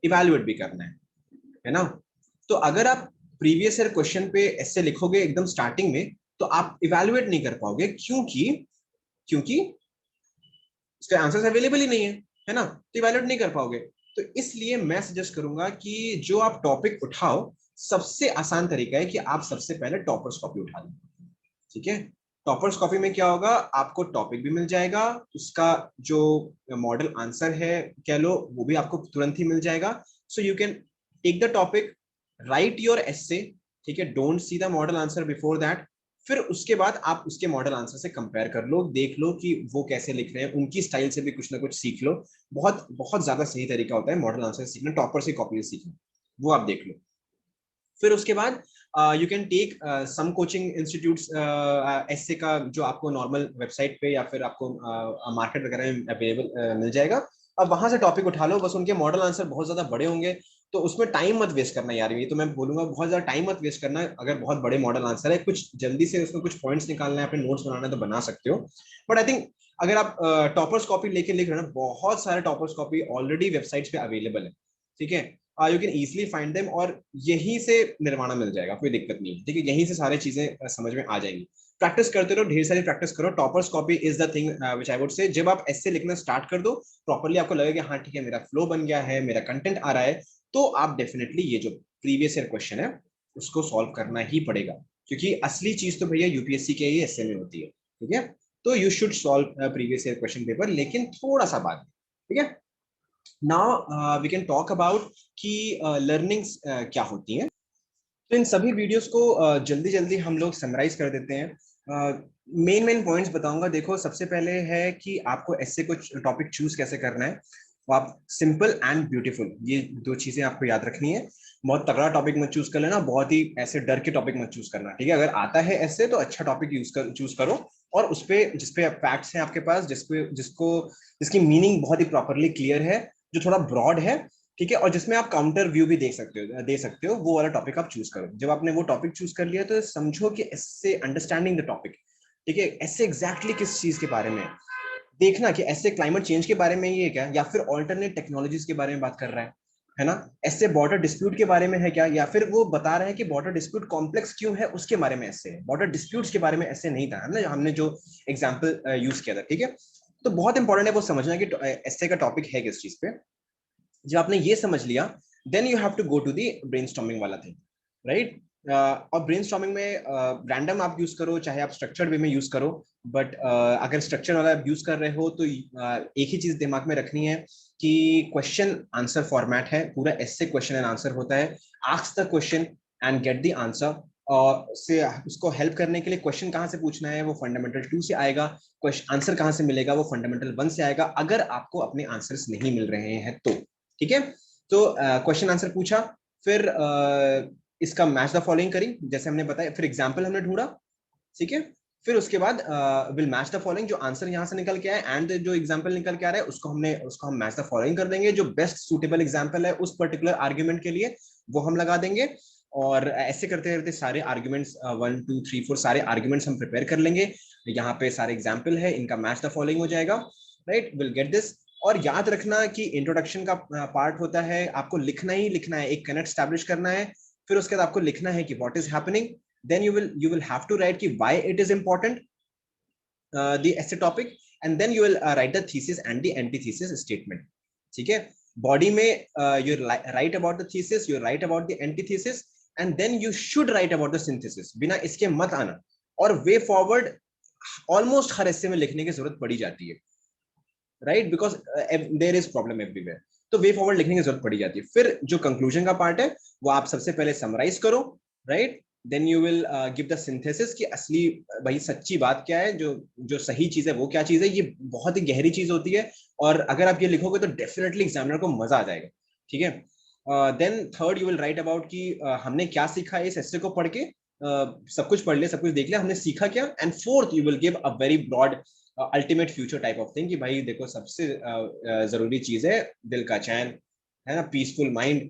इवेल्युएट भी करना है ना। तो अगर आप प्रीवियस ईयर क्वेश्चन पे एस्से लिखोगे एकदम स्टार्टिंग में, तो आप इवेल्युएट नहीं कर पाओगे, क्योंकि क्योंकि इसके आंसर्स अवेलेबल ही नहीं है ना, तो इवेल्युएट नहीं कर पाओगे। तो इसलिए मैं सजेस्ट करूंगा कि जो आप टॉपिक उठाओ, सबसे आसान तरीका है कि आप सबसे पहले टॉपर्स कॉपी उठा लो। ठीक है, टॉपर्स कॉपी में क्या होगा, आपको टॉपिक भी मिल जाएगा, उसका जो मॉडल आंसर है कह लो वो भी आपको तुरंत ही मिल जाएगा। So you can take the topic, write your essay. ठीक है, don't see the model answer before that. फिर उसके बाद आप उसके मॉडल आंसर से कंपेयर कर लो, देख लो कि वो कैसे लिख रहे हैं, उनकी स्टाइल से भी कुछ ना कुछ सीख लो। बहुत बहुत ज्यादा सही तरीका होता है मॉडल आंसर सीखना, टॉपर से कॉपी सीखना, वो आप देख लो। फिर उसके बाद you can take some coaching institutes essay का जो आपको नॉर्मल वेबसाइट पे या फिर आपको मार्केट वगैरह में अवेलेबल मिल जाएगा। अब वहां से टॉपिक उठा लो, बस उनके मॉडल आंसर बहुत ज्यादा बड़े होंगे, तो उसमें टाइम मत वेस्ट करना यार, ये तो मैं बोलूंगा बहुत ज्यादा टाइम मत वेस्ट करना। अगर बहुत बड़े मॉडल आंसर है, कुछ जल्दी से उसमें कुछ पॉइंट्स निकालना है, अपने नोट्स बनाना है तो बना सकते हो। बट आई थिंक अगर आप टॉपर्स कॉपी लेके लिख रहे हो ना, बहुत सारे टॉपर्स कॉपी ऑलरेडी वेबसाइट्स पे अवेलेबल है। ठीक है, you can easily find them, और यहीं से निर्माणा मिल जाएगा, कोई दिक्कत नहीं है। ठीक है, यहीं से सारी चीजें समझ में आ जाएंगी। प्रैक्टिस करते रहो, ढेर सारी प्रैक्टिस करो। Toppers copy is the thing which I would say. जब आप एस्से लिखना स्टार्ट कर दो प्रॉपर्ली, आपको लगेगा हाँ ठीक है मेरा फ्लो बन गया है, मेरा कंटेंट आ रहा है, तो आप डेफिनेटली ये जो प्रीवियस ईयर क्वेश्चन है उसको सॉल्व करना ही पड़ेगा, क्योंकि असली चीज तो भैया यूपीएससी के ही एस्से में होती है। ठीक है, तो you should solve previous year question paper, लेकिन थोड़ा सा बाद। ठीक है, now we can talk about कि लर्निंग्स क्या होती हैं। तो इन सभी वीडियोस को जल्दी जल्दी हम लोग समराइज कर देते हैं। मेन मेन पॉइंट्स बताऊंगा। देखो, सबसे पहले है कि आपको ऐसे कुछ टॉपिक चूज कैसे करना है। तो आप सिंपल एंड ब्यूटीफुल, ये दो चीजें आपको याद रखनी है। बहुत तगड़ा टॉपिक मत चूज कर लेना, बहुत ही ऐसे डर के टॉपिक मत चूज करना। ठीक है, अगर आता है ऐसे तो अच्छा टॉपिक चूज करो, और उसपे जिसपे फैक्ट्स हैं आपके पास, जिसकी मीनिंग बहुत ही प्रॉपरली क्लियर है, जो थोड़ा ब्रॉड है। ठीक है, और जिसमें आप काउंटर व्यू भी दे सकते हो, वो वाला टॉपिक आप चूज करो। जब आपने वो टॉपिक चूज कर लिया तो समझो कि इससे अंडरस्टैंडिंग द टॉपिक। ठीक है, ऐसे एग्जैक्टली किस चीज के बारे में देखना, कि ऐसे क्लाइमेट चेंज के बारे में ये क्या, या फिर ऑल्टरनेट टेक्नोलॉजीज के बारे में बात कर रहा है ना। ऐसे बॉर्डर डिस्प्यूट के बारे में है क्या, या फिर वो बता रहे हैं कि बॉर्डर डिस्प्यूट कॉम्प्लेक्स क्यों है, उसके बारे में ऐसे है। बॉर्डर डिस्प्यूट्स के बारे में ऐसे नहीं था ना, हमने जो एग्जाम्पल यूज किया था। ठीक है, तो बहुत इंपॉर्टेंट है वो समझना कि ऐसे का टॉपिक है किस चीज पे। जब आपने ये समझ लिया, then you have to go to the brainstorming वाला थिंग, राइट। और ब्रेनस्टॉर्मिंग में रैंडम आप यूज करो, चाहे आप स्ट्रक्चर्ड वे में यूज करो। बट अगर स्ट्रक्चर वाला आप यूज कर रहे हो तो एक ही चीज दिमाग में रखनी है कि क्वेश्चन आंसर फॉर्मेट है, पूरा ऐसे क्वेश्चन एंड आंसर होता है। Ask the question and gate the answer. और से उसको हेल्प करने के लिए क्वेश्चन कहाँ से पूछना है, वो फंडामेंटल 2 से आएगा। क्वेश्चन आंसर कहाँ से मिलेगा, वो फंडामेंटल 1 से आएगा, अगर आपको अपने आंसर्स नहीं मिल रहे हैं तो। ठीक है, तो क्वेश्चन आंसर पूछा, फिर इसका मैच द फॉलोइंग करी जैसे हमने बताया, फिर एग्जाम्पल हमने ढूंढा। ठीक है, फिर उसके बाद विल मैच द फॉलोइंग, जो आंसर यहाँ से निकल के आया एंड जो एग्जाम्पल निकल के आ रहा है उसको हम मैच द फॉलोइंग कर देंगे। जो बेस्ट सुटेबल एग्जाम्पल है उस पर्टिकुलर आर्ग्यूमेंट के लिए वो हम लगा देंगे। और ऐसे करते करते सारे आर्ग्यूमेंट्स 1 2 3 4 सारे आर्ग्यूमेंट्स हम प्रिपेयर कर लेंगे। यहाँ पे सारे एग्जाम्पल है, इनका मैच द फॉलोइंग हो जाएगा, राइट। Will get this. और याद रखना कि इंट्रोडक्शन का पार्ट होता है, आपको लिखना ही लिखना है, एक कनेक्ट स्टैब्लिश करना है। फिर उसके बाद आपको लिखना है कि what is happening. Then you will have to write कि why it is important the essay topic. And then you will write the thesis and the antithesis statement. ठीक है, बॉडी में you write about the thesis, you write about the antithesis, and then you should write about the synthesis. बिना इसके मत आना. और way forward almost हर हिस्से में लिखने की जरूरत पड़ी जाती है, right, because there is problem everywhere. तो वे फॉरवर्ड लिखने की जरूरत पड़ी जाती है. फिर जो कंक्लूजन का पार्ट है वो आप सबसे पहले समराइज करो, right. Then you will give the synthesis कि असली भाई सच्ची बात क्या है, जो जो सही चीज है वो क्या चीज है. ये बहुत ही गहरी चीज होती है, और अगर आप ये लिखोगे तो डेफिनेटली एग्जामिनर को मजा आ जाएगा. ठीक है. Then third you will write about कि हमने क्या सीखा इस एस्से को पढ़ के. सब कुछ पढ़ लिया, सब कुछ देख लिया, हमने सीखा क्या. And fourth you will give a very broad ultimate future type of thing कि भाई देखो सबसे जरूरी चीज है दिल का चैन, है ना, पीसफुल माइंड,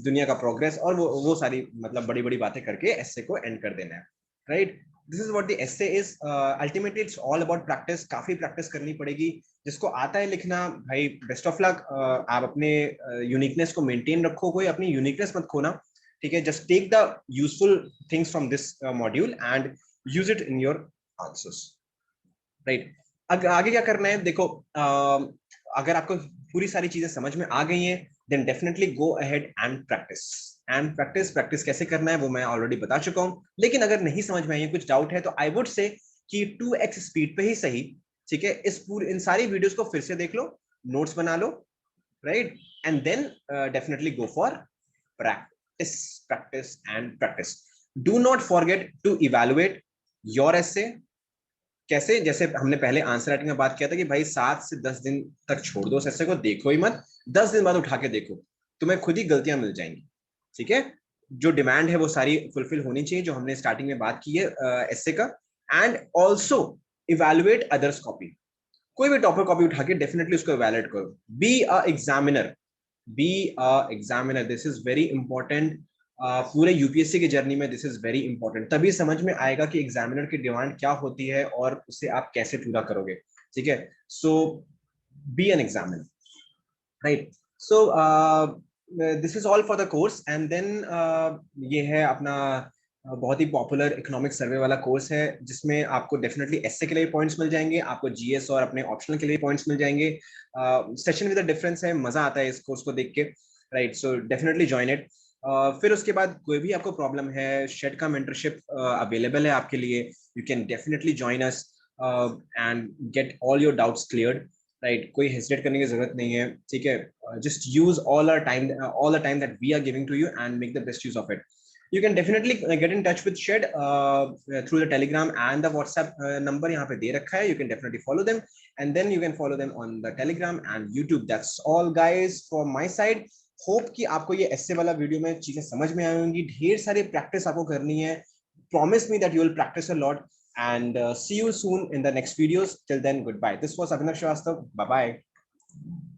दुनिया का प्रोग्रेस, और वो सारी मतलब बड़ी बड़ी बातें करके एस्से को एंड कर देना है, right. This is what the essay is. Ultimately it's all about practice. काफी प्रैक्टिस करनी पड़ेगी. जिसको आता है लिखना, भाई बेस्ट ऑफ लक. आप अपने यूनिकनेस को मेंटेन रखो, कोई अपनी यूनिकनेस मत खोना. ठीक है, just take the useful things from this module and use it in your answers, right. आगे क्या करना है देखो. अगर आपको पूरी सारी चीजें समझ में आ गई हैं, then definitely go ahead and practice. And practice कैसे करना है वो मैं ऑलरेडी बता चुका हूं. लेकिन अगर नहीं समझ में आई है, कुछ डाउट है, तो आई वुड से कि 2x स्पीड पे ही सही. ठीक है, इन सारी वीडियोस को फिर से देख लो, नोट्स बना लो, right. And then definitely go for practice, practice and practice. Do not forget to evaluate your essay. कैसे, जैसे हमने पहले आंसर राइटिंग में बात किया था कि भाई 7 से 10 दिन तक छोड़ दो एसे को, देखो ही मत. 10 दिन बाद उठा के देखो, तुम्हें खुद ही गलतियां मिल जाएंगी. ठीक है, जो डिमांड है वो सारी फुलफिल होनी चाहिए जो हमने स्टार्टिंग में बात की है एसे का. And also evaluate others copy. कोई भी टॉपिक कॉपी उठा के डेफिनेटली उसको इवैल्यूएट करो. Be a examiner, be a examiner. This is very important. पूरे यूपीएससी की जर्नी में दिस इज वेरी इंपॉर्टेंट. तभी समझ में आएगा कि एग्जामिनर की डिमांड क्या होती है और उसे आप कैसे पूरा करोगे. ठीक है, so be an examiner, right. So this is all for the course. एंड देन ये है अपना बहुत ही पॉपुलर इकोनॉमिक सर्वे वाला कोर्स है, जिसमें आपको डेफिनेटली एसए के लिए पॉइंट्स मिल जाएंगे, आपको जीएस और अपने ऑप्शनल के लिए पॉइंट्स मिल जाएंगे. सेशन विद द डिफरेंस है, मजा आता है इस कोर्स को देख के, right. So definitely join it. फिर उसके बाद कोई भी आपको प्रॉब्लम है, शेड का मेंटरशिप अवेलेबल है आपके लिए. You can definitely join us and get all your doubts cleared, right. कोई हेजिटेट करने की जरूरत नहीं है. ठीक है, just use all the time that we are giving to you and make the best use of it. You can definitely get in touch with Shed through the Telegram and the WhatsApp number यहाँ पे दे रखा है. You can definitely follow them, and then you can follow them on the Telegram and YouTube. That's all guys from my side. Hope कि आपको ये ऐसे वाला video में चीजें समझ में आई होंगी. ढेर सारी प्रैक्टिस आपको करनी है. Promise me that you will practice a lot, and see you soon in the next videos. Till then, goodbye. This was Abhinav Shrivastava. Bye bye.